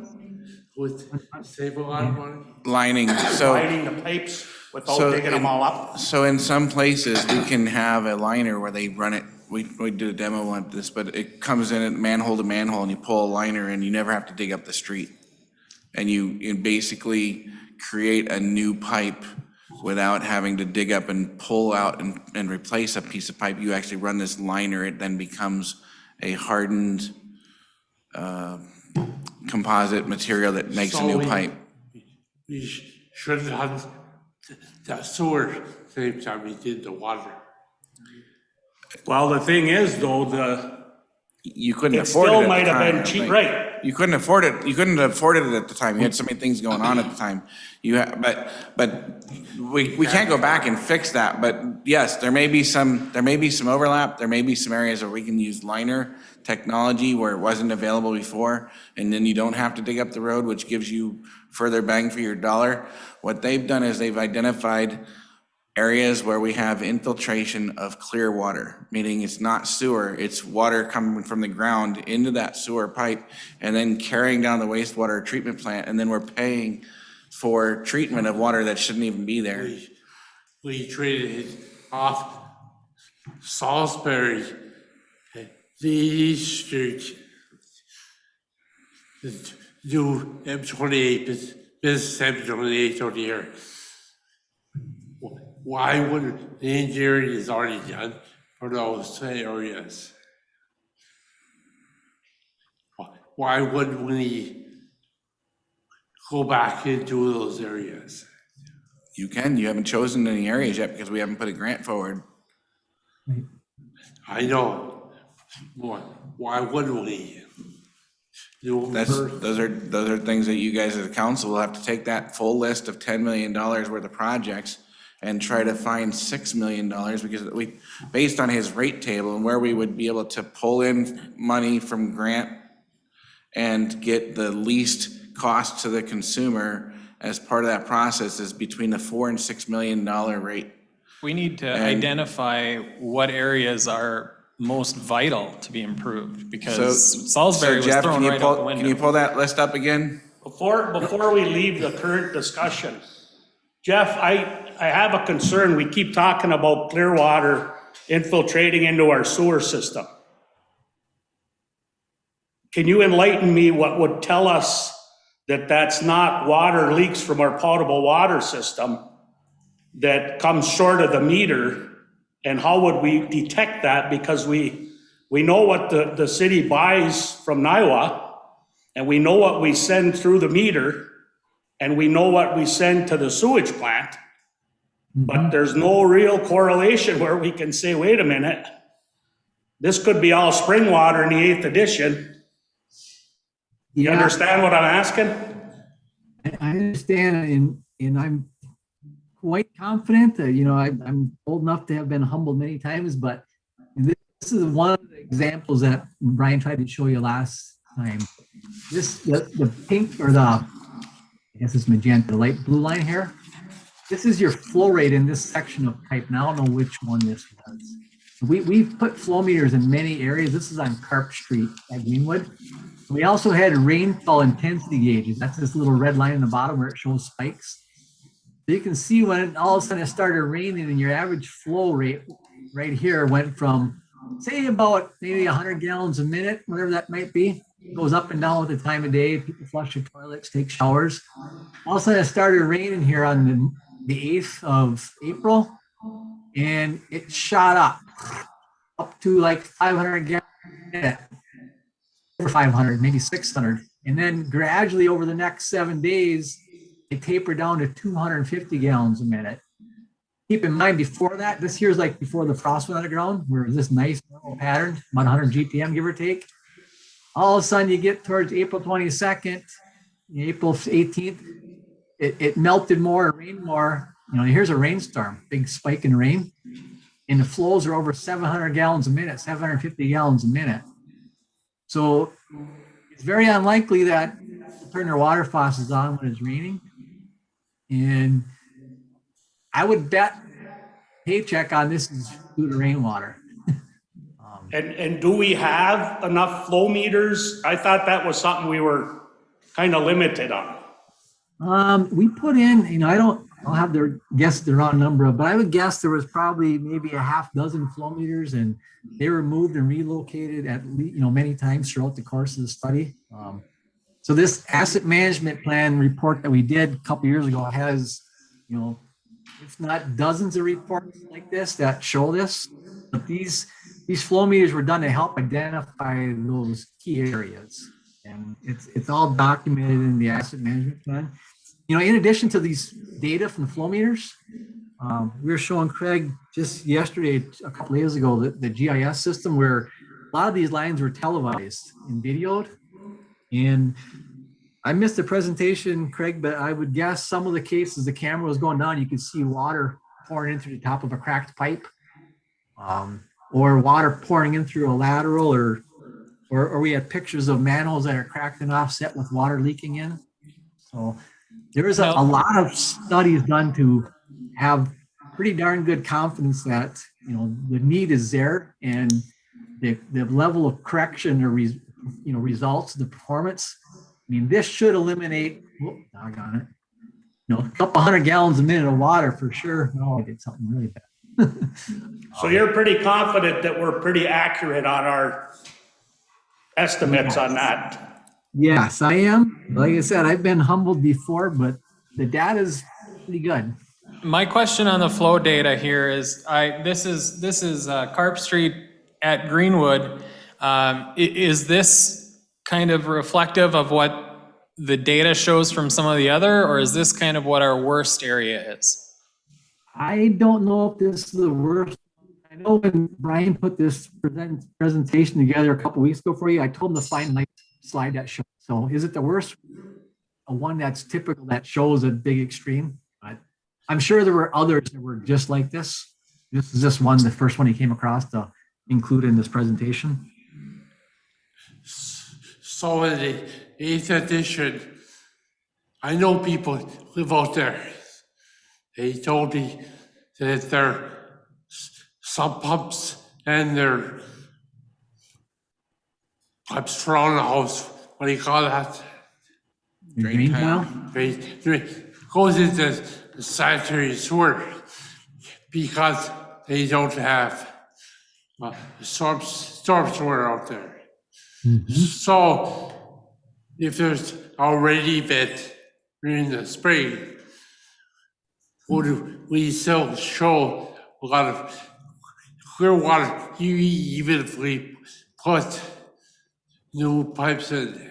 Would save a lot of money. Lining, Lighting the pipes without digging them all up. So in some places, we can have a liner where they run it, we did a demo on this, but it comes in at manhole to manhole and you pull a liner and you never have to dig up the street. And you basically create a new pipe without having to dig up and pull out and replace a piece of pipe. You actually run this liner, it then becomes a hardened composite material that makes a new pipe. We should have the sewer same time we did the water. Well, the thing is though, You couldn't it afford it still at might the have time, I been don't cheap, think. right? You couldn't afford it. You couldn't afford it at the time. You had so many things going on at the time. But we can't go back and fix that. But yes, there may be some overlap. There may be some areas where we can use liner technology where it wasn't available before, and then you don't have to dig up the road, which gives you further bang for your dollar. What they've done is they've identified areas where we have infiltration of clear water, meaning it's not sewer, it's water coming from the ground into that sewer pipe and then carrying down the wastewater treatment plant, and then we're paying for treatment of water that shouldn't even be there. We traded off Salisbury, the East Street, the new M28, business M28 over here. Why would the engineering is already done for those areas? Why wouldn't we go back into those areas? You haven't chosen any areas yet because we haven't put a grant forward. I know. Why wouldn't we? Those are things that you guys as a council will have to take that full list of $10 million worth of projects and try to find $6 million, because based on his rate table and where we would be able to pull in money from grant and get the least cost to the consumer as part of that process is between the $4 and $6 million rate. We need to identify what areas are most vital to be improved, because Salisbury was Jeff, thrown right out the window. Can you pull that list up again? Before we leave the current discussion, Jeff, I have a concern. We keep talking about clear water infiltrating into our sewer system. Can you enlighten me what would tell us that that's not water leaks from our potable water system that comes short of the meter? And how would we detect that? Because we know what the city buys from NIWA, and we know what we send through the meter, and we know what we send to the sewage plant. But there's no real correlation where we can say, wait a minute, this could be all spring water in the 8th edition. You understand what I'm asking? I understand, and I'm quite confident that, I'm old enough to have been humbled many times, but this is one of the examples that Brian tried to show you last time. The pink, or I guess it's magenta, the light blue line here. This is your flow rate in this section of pipe. Now I don't know which one this was. We've put flow meters in many areas. This is on Carp Street at Greenwood. We also had rainfall intensity gauges. That's this little red line in the bottom where it shows spikes. So you can see when all of a sudden it started raining and your average flow rate right here went from, say, about maybe 100 gallons a minute, whatever that might be. It goes up and down with the time of day. People flush their toilets, take showers. All of a sudden it started raining here on the 8th of April, and it shot up to like 500 gallons a minute, over 500, maybe 600. And then gradually over the next 7 days, it tapered down to 250 gallons a minute. Keep in mind, before that, this here's like before the frost went underground, where this nice normal pattern, about 100 GPM, give or take. All of a sudden you get towards April 22nd, April 18th, it melted more, it rained more. Here's a rainstorm, big spike in rain, and the flows are over 700 gallons a minute, 750 gallons a minute. So it's very unlikely that they'll turn their water faucets on when it's raining. And I would bet paycheck on this is due to rainwater. And do we have enough flow meters? I thought that was something we were kind of limited on. We put in, I'll have to guess the wrong number, but I would guess there was probably maybe a half dozen flow meters, and they were moved and relocated at least, many times throughout the course of the study. So this asset management plan report that we did a couple years ago has, if not dozens of reports like this that show this, but these flow meters were done to help identify those key areas. And it's all documented in the asset management plan. In addition to these data from the flow meters, we were showing Craig just yesterday, a couple of days ago, the GIS system where a lot of these lines were televised and videoed. And I missed the presentation, Craig, but I would guess some of the cases, the camera was going down, you could see water pouring in through the top of a cracked pipe. Or water pouring in through a lateral, or we had pictures of manholes that are cracked and offset with water leaking in. So there is a lot of studies done to have pretty darn good confidence that, you know, the need is there and the level of correction or results, the performance. I mean, this should eliminate, doggone it, you know, a couple 100 gallons a minute of water for sure. No, I did something really bad. So you're pretty confident that we're pretty accurate on our estimates on that? Yes, I am. Like I said, I've been humbled before, but the data is pretty good. My question on the flow data here is, this is Carp Street at Greenwood. Is this kind of reflective of what the data shows from some of the other, or is this kind of what our worst area is? I don't know if this is the worst. I know when Brian put this presentation together a couple weeks ago for you, I told him to find a nice slide that shows. So is it the worst? A one that's typical that shows a big extreme? But I'm sure there were others that were just like this. This is just one, the first one he came across to include in this presentation. So in the 8th edition, I know people live out there. They told me that their sump pumps and their pipes around the house, what do you call that? Drain tile? Goes into the sanitary sewer because they don't have storm sewer out there. Mm-hmm. So if there's a rainy event during the spring, would we still show a lot of clear water even if we put new pipes in?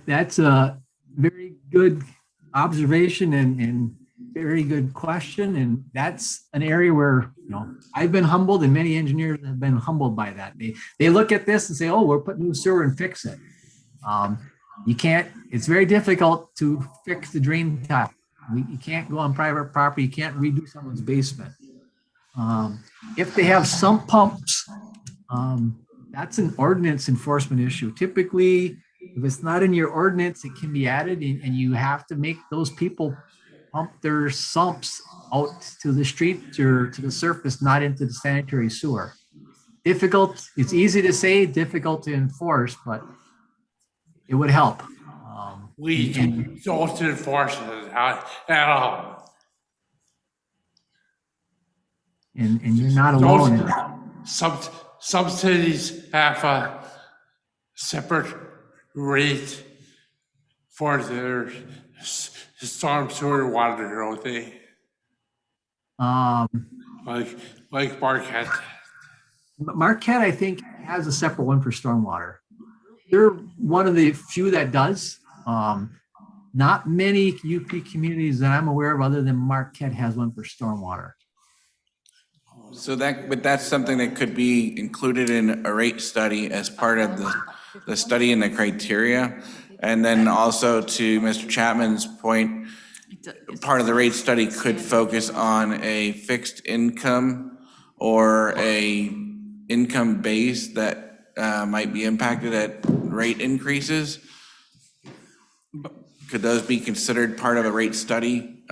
That's a very good observation and very good question. And that's an area where, you know, I've been humbled and many engineers have been humbled by that. They look at this and say, oh, we're putting new sewer and fix it. You can't, it's very difficult to fix the drain tile. You can't go on private property. You can't redo someone's basement. If they have sump pumps, that's an ordinance enforcement issue. Typically, if it's not in your ordinance, it can be added and you have to make those people pump their sumps out to the street or to the surface, not into the sanitary sewer. Difficult, it's easy to say, difficult to enforce, but it would help. We don't enforce it at all. And you're not alone in that. Some cities have a separate rate for their storm sewer water, don't they? Like Marquette. Marquette, I think, has a separate one for stormwater. They're one of the few that does. Not many UP communities that I'm aware of other than Marquette has one for stormwater. So but that's something that could be included in a rate study as part of the study and the criteria. And then also to Mr. Chapman's point, part of the rate study could focus on a fixed income or a income base that might be impacted at rate increases. Could those be considered part of a rate study?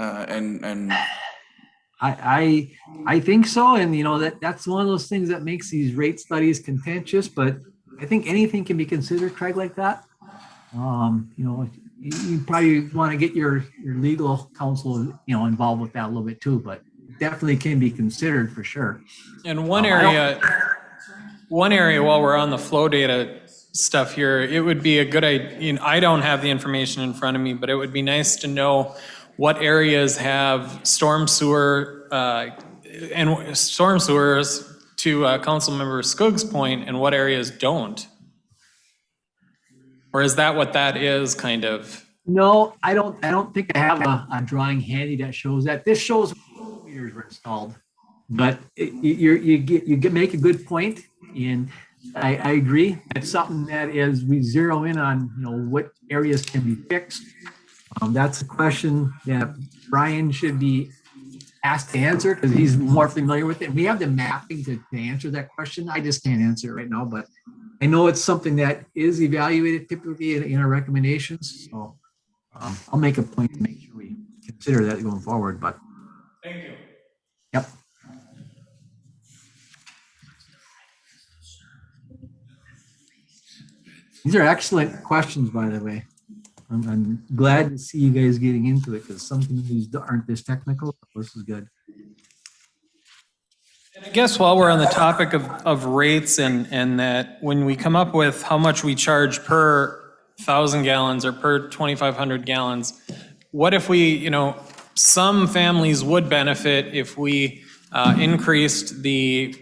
I think so, and you know that's one of those things that makes these rate studies contentious. But I think anything can be considered, Craig, like that. You know, you probably want to get your legal counsel, you know, involved with that a little bit too. But definitely can be considered for sure. And one area while we're on the flow data stuff here, it would be a good idea. You know, I don't have the information in front of me, but it would be nice to know what areas have storm sewer and storm sewers, to Councilmember Skoog's point, and what areas don't. Or is that what that is, kind of? No, I don't think I have a drawing handy that shows that. This shows meters were installed, but you make a good point. And I agree. It's something that is, we zero in on, what areas can be fixed. That's a question that Brian should be asked to answer because he's more familiar with it. We have the mapping to answer that question. I just can't answer it right now, but I know it's something that is evaluated typically in our recommendations. So I'll make a point to make sure we consider that going forward, but. Thank you. Yep. These are excellent questions, by the way. I'm glad to see you guys getting into it because some things aren't this technical. This is good. I guess while we're on the topic of rates and that when we come up with how much we charge per 1,000 gallons or per 2,500 gallons, what if we, some families would benefit if we increased the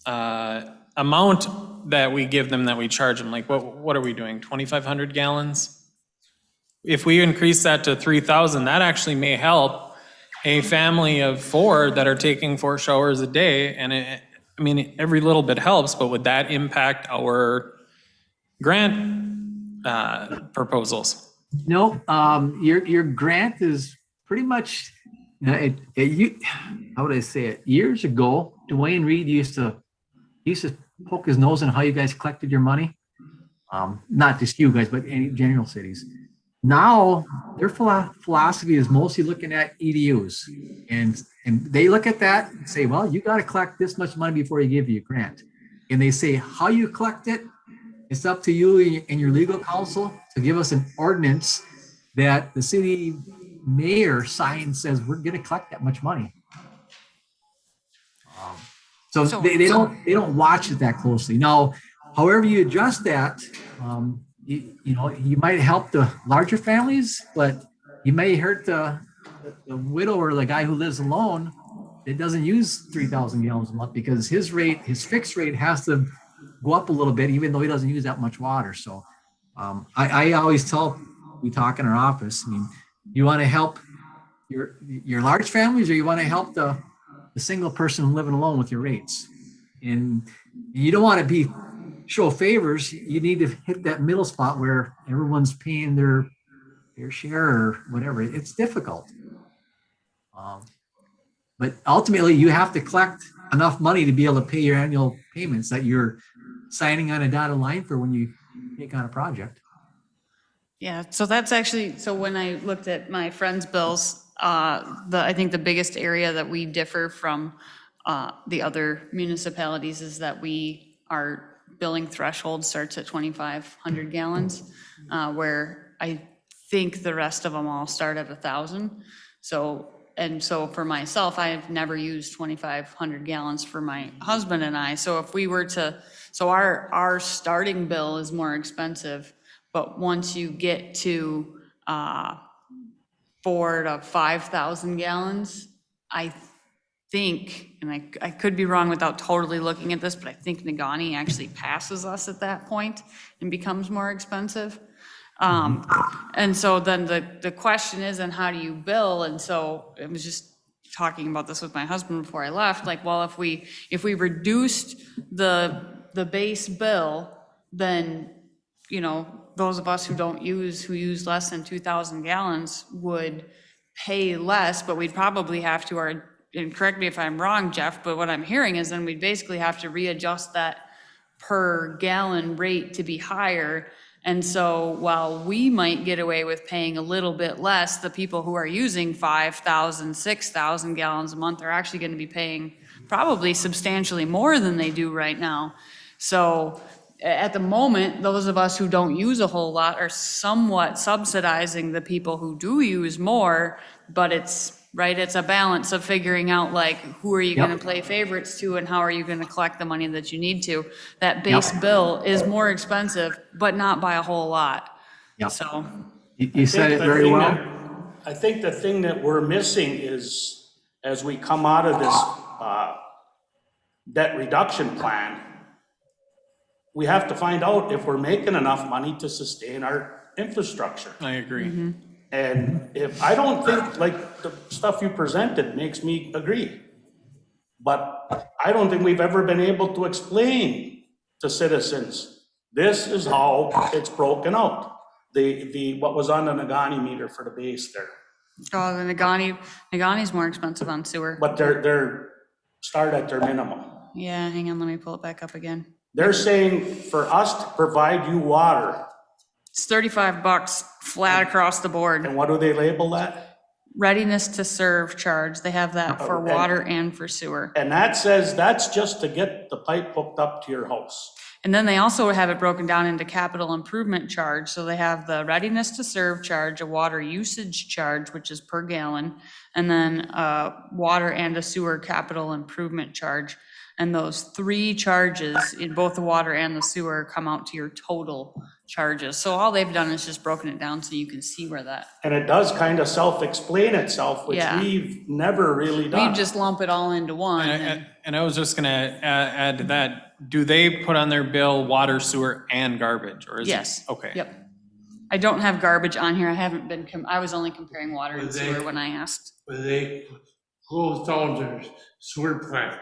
amount that we give them, that we charge them. Like what are we doing, 2,500 gallons? If we increase that to 3,000, that actually may help a family of 4 that are taking 4 showers a day. And every little bit helps, but would that impact our grant proposals? No, your grant is pretty much, how would I say it? Years ago, Dwayne Reed used to poke his nose in how you guys collected your money. Not just you guys, but any general cities. Now, their philosophy is mostly looking at EDUs. And they look at that and say, well, you got to collect this much money before you give you a grant. And they say, how you collect it, it's up to you and your legal counsel to give us an ordinance that the city mayor signs says we're going to collect that much money. So they don't watch it that closely. Now, however you adjust that, you might help the larger families, but you may hurt the widow or the guy who lives alone that doesn't use 3,000 gallons a month because his fixed rate has to go up a little bit, even though he doesn't use that much water. So I always tell, we talk in our office, you want to help your large families or you want to help the single person living alone with your rates. And you don't want to show favors. You need to hit that middle spot where everyone's paying their share or whatever. It's difficult. But ultimately you have to collect enough money to be able to pay your annual payments that you're signing on a dotted line for when you take on a project. Yeah, so that's actually, so when I looked at my friend's bills, I think the biggest area that we differ from the other municipalities is that our billing threshold starts at 2,500 gallons, where I think the rest of them all start at 1,000. So for myself, I've never used 2,500 gallons for my husband and I. So if we were to, our starting bill is more expensive, but once you get to 4,000 to 5,000 gallons, I think, and I could be wrong without totally looking at this, but I think Negaunee actually passes us at that point and becomes more expensive. And so then the question is, and how do you bill? And so I was just talking about this with my husband before I left, well, if we reduced the base bill, then, those of us who use less than 2,000 gallons would pay less, but we'd probably have to, and correct me if I'm wrong, Jeff, but what I'm hearing is then we'd basically have to readjust that per gallon rate to be higher. And so while we might get away with paying a little bit less, the people who are using 5,000, 6,000 gallons a month are actually going to be paying probably substantially more than they do right now. So at the moment, those of us who don't use a whole lot are somewhat subsidizing the people who do use more, but it's a balance of figuring out who are you going to play favorites to and how are you going to collect the money that you need to. That base bill is more expensive, but not by a whole lot. Yep. So you said it very well. I think the thing that we're missing is, as we come out of this debt reduction plan, we have to find out if we're making enough money to sustain our infrastructure. I agree. Mm-hmm. And I don't think, the stuff you presented makes me agree. But I don't think we've ever been able to explain to citizens, this is how it's broken out. What was on the Nagani meter for the base there. Oh, the Nagani's more expensive on sewer. But they're start at their minimum. Yeah, hang on, let me pull it back up again. They're saying for us to provide you water, It's $35 flat across the board. and what do they label that? Readiness to serve charge. They have that for and- water and for sewer. And that says that's just to get the pipe hooked up to your house. And then they also have it broken down into capital improvement charge. So they have the readiness to serve charge, a water usage charge, which is per gallon, and then water and a sewer capital improvement charge. And those three charges in both the water and the sewer come out to your total charges. So all they've done is just broken it down so you can see where that, And it does kind of self-explain itself, which Yeah. we've never really we done. just lump it all into one. and- And I was just gonna add to that, do they put on their bill water, sewer, and garbage, or is it? Yes. Okay. Yep. I don't have garbage on here. I haven't been, I was only comparing water and But they- sewer when I asked. When they closed down their sewer plant,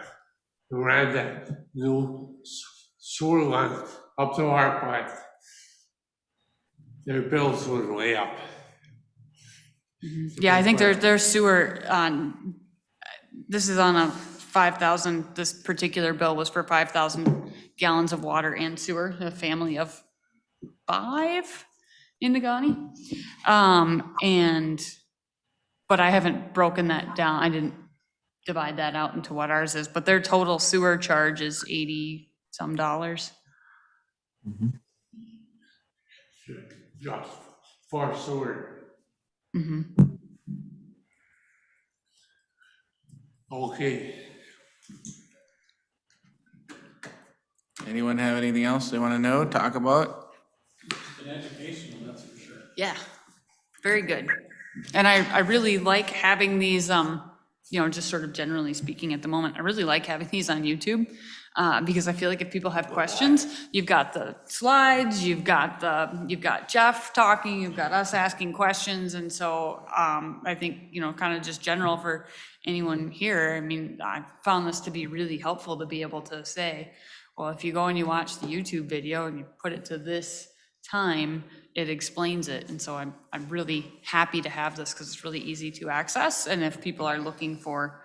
they ran that new sewer line up to our plant. Their bills went way up. Yeah, I think their sewer on, this is on a 5,000, this particular bill was for 5,000 gallons of water and sewer, a family of 5 in Nagani. But I haven't broken that down. I didn't divide that out into what ours is, but their total sewer charge is $80-some. Just for sewer. Okay. Anyone have anything else they want to know, talk about? Yeah, very good. And I really like having these, just sort of generally speaking at the moment, I really like having these on YouTube. Because I feel like if people have questions, you've got the slides, you've got Jeff talking, you've got us asking questions. And so, I think, kind of just general for anyone here, I mean, I found this to be really helpful to be able to say, well, if you go and you watch the YouTube video and you put it to this time, it explains it. And so I'm really happy to have this because it's really easy to access. And if people are looking for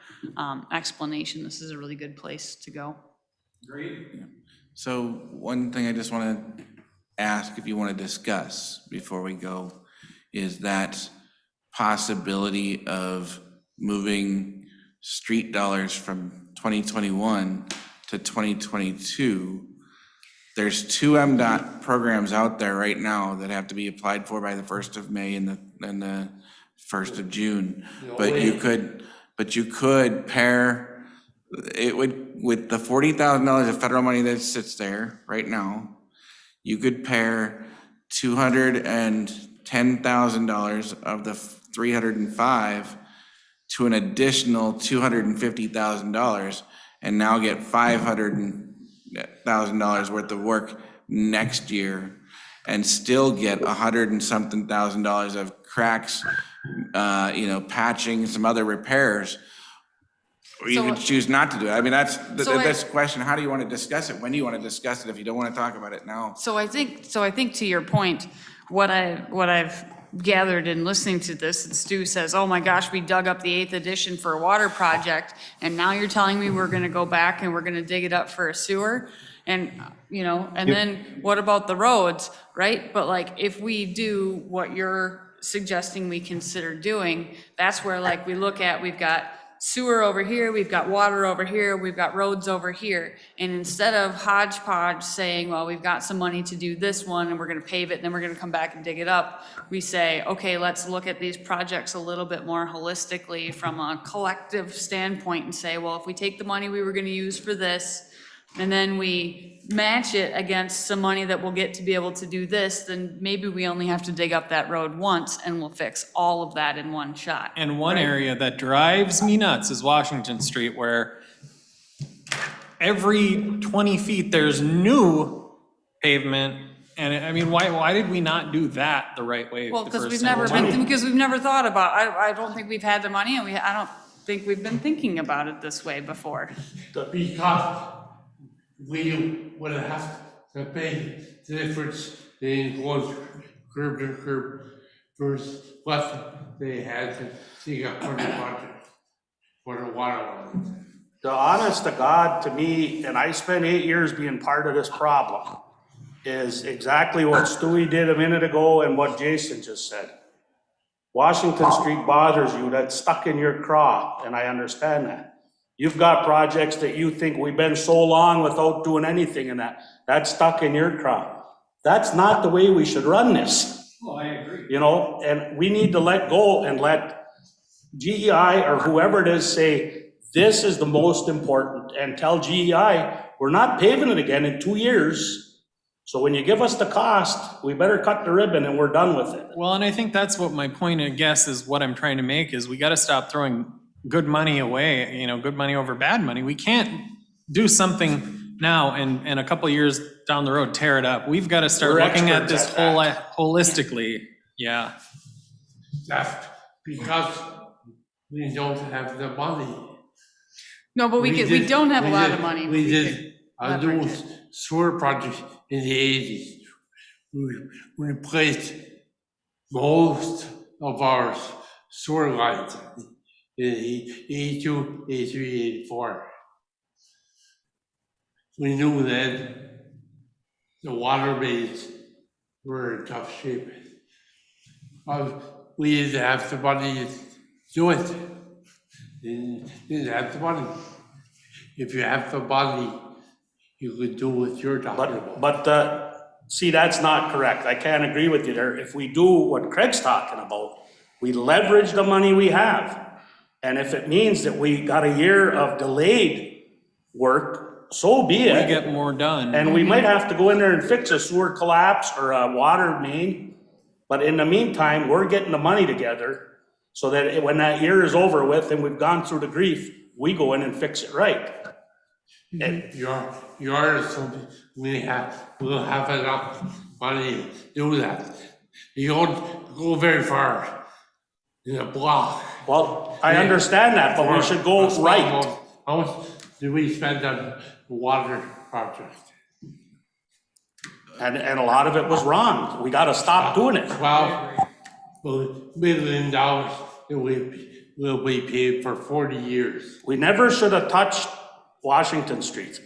explanation, this is a really good place to go. Great. So one thing I just want to ask if you want to discuss before we go is that possibility of moving street dollars from 2021 to 2022. There's 2 MDOT programs out there right now that have to be applied for by the 1st of May and the 1st of June. But you could pair, it would, with the $40,000 of federal money that sits there right now, you could pair $210,000 of the 305 to an additional $250,000 and now get $500,000 worth of work next year and still get $100 and something thousand of cracks, patching, some other repairs. Or you could choose not to do it. I mean, that's the question. How do you want to discuss it? When do you want to discuss it if you don't want to talk about it now? So I think to your point, what I've gathered in listening to this, and Stu says, oh my gosh, we dug up the 8th edition for a water project, and now you're telling me we're gonna go back and we're gonna dig it up for a sewer? And, then what about the roads, right? But like, if we do what you're suggesting we consider doing, that's where like we look at, we've got sewer over here, we've got water over here, we've got roads over here. And instead of hodgepodge saying, well, we've got some money to do this one and we're gonna pave it and then we're gonna come back and dig it up, we say, okay, let's look at these projects a little bit more holistically from a collective standpoint and say, well, if we take the money we were gonna use for this and then we match it against some money that we'll get to be able to do this, then maybe we only have to dig up that road once and we'll fix all of that in one shot. And one area that drives me nuts is Washington Street, where every 20 feet there's new pavement. And I mean, why did we not do that the right way? Well, the because first we've time never around? because we've never thought about, I don't think we've had the money and I don't think we've been thinking about it this way before. Because we would have the big difference in going curb to curb versus what they had to dig up for the project, for the water line. The honest to God, to me, and I spent 8 years being part of this problem, is exactly what Stewie did a minute ago and what Jason just said. Washington Street bothers you, that's stuck in your craw, and I understand that. You've got projects that you think we've been so long without doing anything in that's stuck in your craw. That's not the way we should run this. Well, I agree. You know, and we need to let go and let GEI or whoever it is say, this is the most important, and tell GEI, we're not paving it again in 2 years. So when you give us the cost, we better cut the ribbon and we're done with it. Well, and I think that's what my point, I guess, is what I'm trying to make, is we gotta stop throwing good money away, you know, good money over bad money. We can't do something now and a couple of years down the road, tear it up. We've gotta start We're looking at experts this at that. holistically, yeah. That's because we don't have the money. No, but we don't have a lot of money. We could did a new leverage it. sewer project in the 80s. We replaced most of our sewer lines in 82, 83, 84. We knew then the water mains were in tough shape. We didn't have the money to do it. Didn't have the money. If you have the money, you could do what you're talking about. But see, that's not correct. I can't agree with you there. If we do what Craig's talking about, we leverage the money we have. And if it means that we got a year of delayed work, so be We it. get more done. And we might have to go in there and fix a sewer collapse or a water main. But in the meantime, we're getting the money together so that when that year is over with and we've gone through the grief, we go in and fix it right. And You're something we'll have enough money to do that. You don't go very far in a block. well, I understand that, but we should go right. How much did we spend on the water project? And a lot of it was wrong. We gotta stop doing it. $12 million that will be paid for 40 years. We never should have touched Washington Street.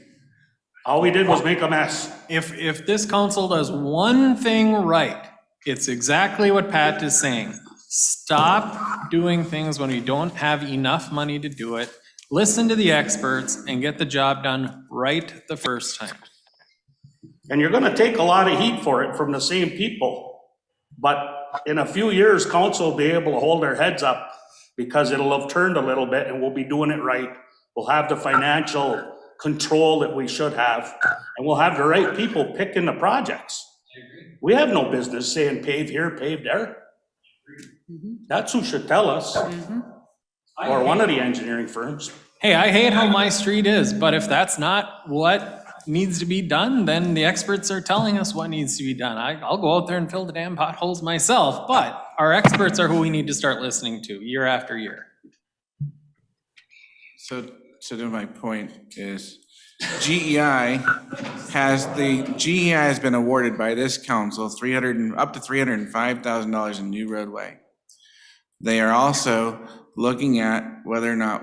All we did was make a mess. If this council does one thing right, it's exactly what Pat is saying. Stop doing things when we don't have enough money to do it. Listen to the experts and get the job done right the first time. And you're gonna take a lot of heat for it from the same people. But in a few years, council will be able to hold their heads up because it'll have turned a little bit and we'll be doing it right. We'll have the financial control that we should have, and we'll have the right people picking the projects. We have no business saying pave here, pave there. That's who should tell us. Or one of the engineering firms. Hey, I hate how my street is, but if that's not what needs to be done, then the experts are telling us what needs to be done. I'll go out there and fill the damn potholes myself, but our experts are who we need to start listening to year after year. So to my point is, GEI has been awarded by this council up to $305,000 in new roadway. They are also looking at whether or not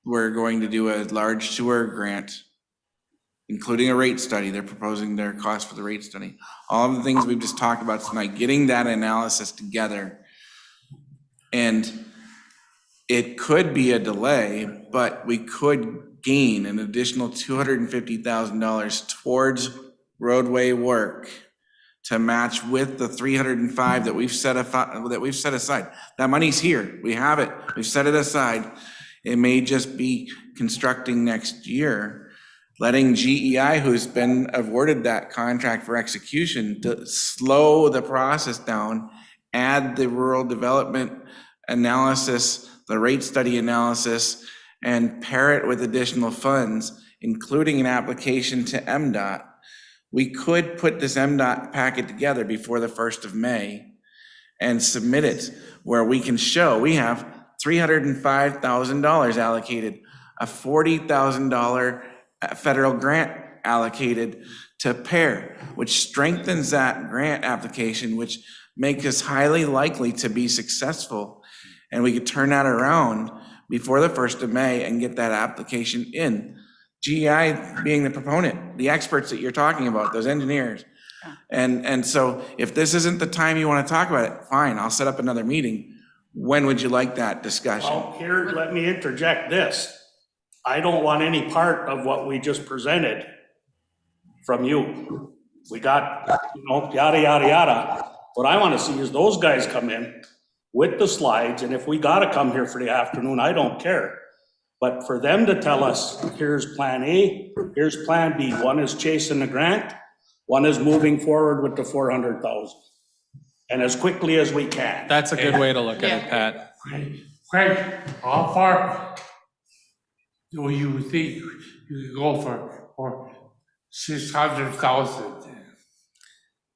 we're going to do a large sewer grant, including a rate study. They're proposing their cost for the rate study. All of the things we've just talked about tonight, getting that analysis together. And it could be a delay, but we could gain an additional $250,000 towards roadway work to match with the 305 that we've set aside. That money's here. We have it. We've set it aside. It may just be constructing next year, letting GEI, who's been awarded that contract for execution, to slow the process down, add the rural development analysis, the rate study analysis, and pair it with additional funds, including an application to MDOT. We could put this MDOT packet together before the 1st of May and submit it where we can show we have $305,000 allocated, a $40,000 federal grant allocated to pair, which strengthens that grant application, which makes us highly likely to be successful. And we could turn that around before the 1st of May and get that application in. GEI being the proponent, the experts that you're talking about, those engineers. And so if this isn't the time you want to talk about it, fine, I'll set up another meeting. When would you like that discussion? Well, here, let me interject this. I don't want any part of what we just presented from you. We got, yada, yada, yada. What I want to see is those guys come in with the slides, and if we got to come here for the afternoon, I don't care. But for them to tell us, here's plan A, here's plan B. One is chasing the grant, one is moving forward with the 400,000. And as quickly as we can. That's a good way to look at it, Pat. Craig, how far do you think you could go for 600,000?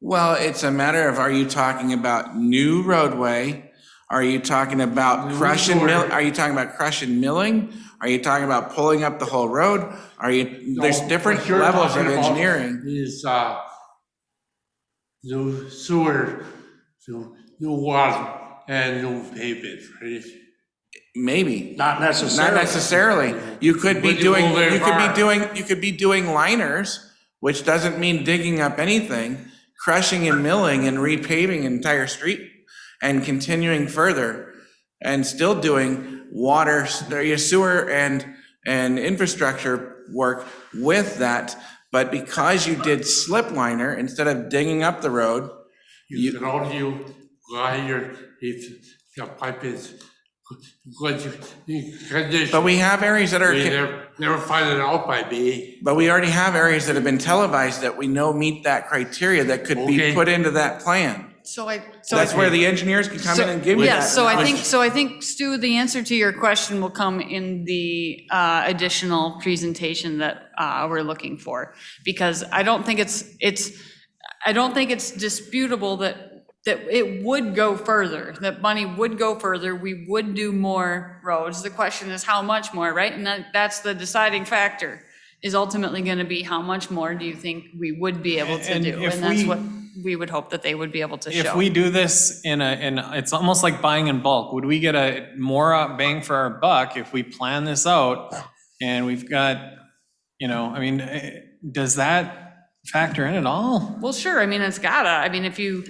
Well, it's a matter of, are you talking about new roadway? Are you talking about crush and mill? Are you talking about crush and milling? Are you talking about pulling up the whole road? There's different levels of engineering. Is new sewer, new water, and new pavement, right? Maybe. Not necessarily. Not necessarily. You could be Would you doing, go very far? you could be doing liners, which doesn't mean digging up anything, crushing and milling and repaving an entire street and continuing further and still doing water, your sewer and infrastructure work with that. But because you did slip liner instead of digging up the road, You can argue why if the pipe is good condition. but we have areas that are, They never find it out by me. but we already have areas that have been televised that we know meet that criteria that could be Okay. put into that plan. So That's where the engineers can come in and give you that. Yeah, so I think, Stu, the answer to your question will come in the additional presentation that we're looking for. Because I don't think it's disputable that it would go further, that money would go further, we would do more roads. The question is how much more, right? And that's the deciding factor, is ultimately gonna be how much more do you think we would be able to And do? if And that's we- what we would hope that they would be able to show. If we do this it's almost like buying in bulk. Would we get a more bang for our buck if we plan this out and we've got, does that factor in at all? Well, sure, I mean, it's gotta, I mean, if you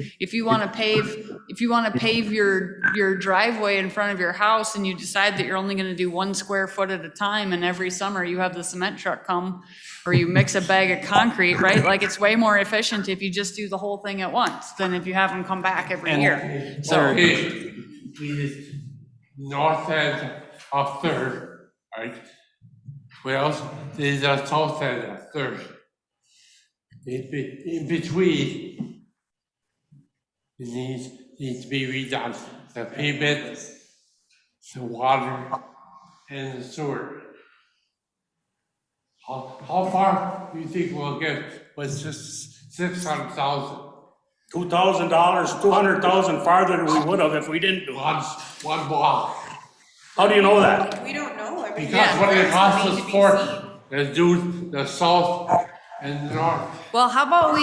wanna pave your driveway in front of your house and you decide that you're only gonna do 1 square foot at a time, and every summer you have the cement truck come, or you mix a bag of concrete, right? Like, it's way more efficient if you just do the whole thing at once than if you have them come back every year. So, Okay, the north end of Third, right? Well, there's a south end of Third. In between, it needs to be redone. The pavement, the water, and the sewer. How far do you think we'll get with just 600,000? $2,000, 200,000 farther than we would have if we didn't do it. One block. How do you know that? We don't know everything. Because what it costs Remains us to be for is do the south and the north. well, how about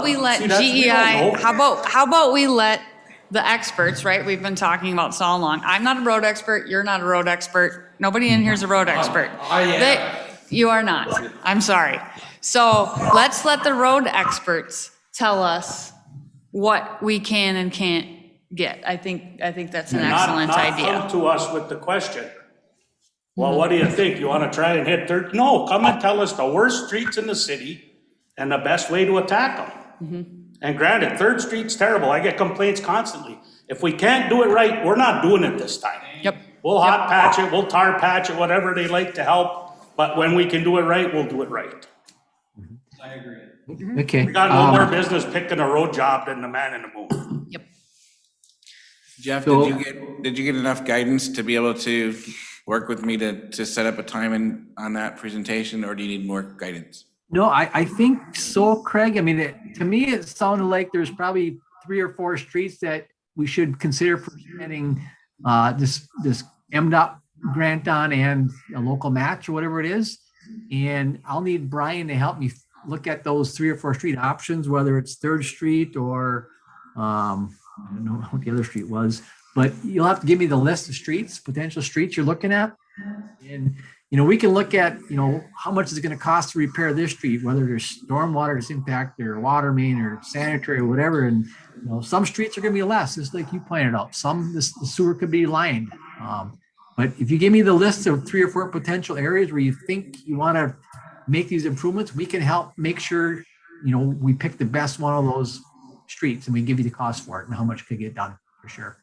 we let See, that's- we GEI, don't know. how about we let the experts, right? We've been talking about so long. I'm not a road expert, you're not a road expert, nobody in here is a road expert. I am. You are not, I'm sorry. So let's let the road experts tell us what we can and can't get. I think that's an excellent Not idea. come to us with the question. Well, what do you think? You wanna try and hit third? No, come and tell us the worst streets in the city and the best way to attack them. And granted, Third Street's terrible. I get complaints constantly. If we can't do it right, we're not doing it this time. Yep. We'll hot patch it, we'll tar patch it, whatever they like to help, but when we can do it right, we'll do it right. Okay. We got no more business picking a road job than the man in the moon. Yep. Jeff, So- did you get enough guidance to be able to work with me to set up a time on that presentation, or do you need more guidance? No, I think so, Craig. I mean, to me, it sounded like there's probably 3 or 4 streets that we should consider for spending this MDOT grant on and a local match or whatever it is. And I'll need Brian to help me look at those 3 or 4 street options, whether it's Third Street or, I don't know what the other street was, but you'll have to give me the list of streets, potential streets you're looking at. And, we can look at, how much is it going to cost to repair this street, whether there's stormwater impact or water main or sanitary or whatever. And, some streets are going to be less, just like you pointed out. Some, the sewer could be lined. But if you give me the list of 3 or 4 potential areas where you think you want to make these improvements, we can help make sure, we pick the best one of those streets and we give you the cost for it and how much could get done for sure.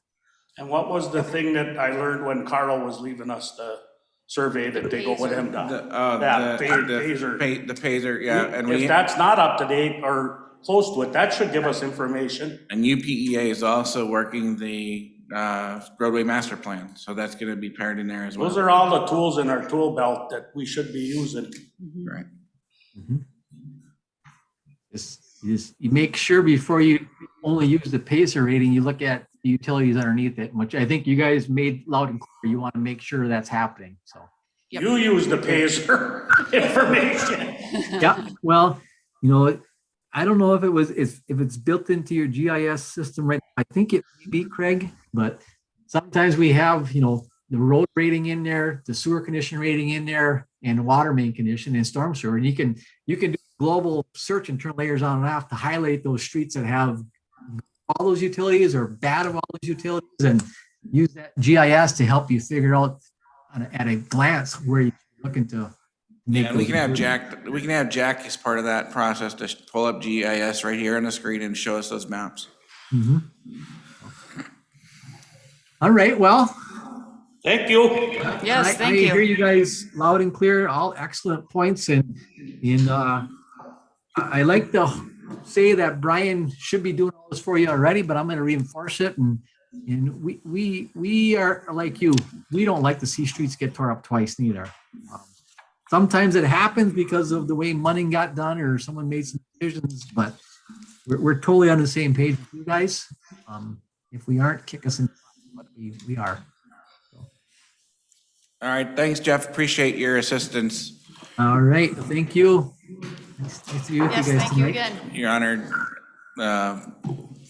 And what was the thing that I learned when Carl was leaving us, the survey that they go with him to? That phaser. The phaser, yeah, and If that's not up to date or close to it, that should give us information. and UPEA is also working the roadway master plan, so that's gonna be paired in there as well. Those are all the tools in our tool belt that we should be using. Right. You make sure before you only use the pacer rating, you look at the utilities underneath it, which I think you guys made loud and clear. You want to make sure that's happening, so. Yep. You use the pacer information. Yeah, well, I don't know if it's built into your GIS system, right? I think it may be, Craig, but sometimes we have, the road rating in there, the sewer condition rating in there, and water main condition and storm sewer. And you can do global search and turn layers on and off to highlight those streets that have all those utilities or bad of all those utilities, and use that GIS to help you figure out at a glance where you're looking to make. And we those can have improvements. we can have Jack as part of that process to pull up GIS right here on the screen and show us those maps. Mhm. All right, well. Thank you. Yes, thank I hear you. you guys loud and clear, all excellent points, and I like to say that Brian should be doing all this for you already, but I'm going to reinforce it, and we are like you. We don't like to see streets get tore up twice neither. Sometimes it happens because of the way money got done or someone made some decisions, but we're totally on the same page with you guys. If we aren't, kick us in, but we are. All right, thanks, Jeff. Appreciate your assistance. All right, thank you. Nice to be with Yes, you guys thank you tonight. again. You're honored.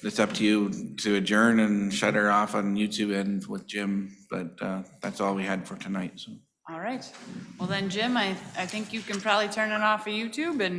It's up to you to adjourn and shut her off on YouTube and with Jim, but that's all we had for tonight, so. All right. Well then, Jim, I think you can probably turn it off of YouTube and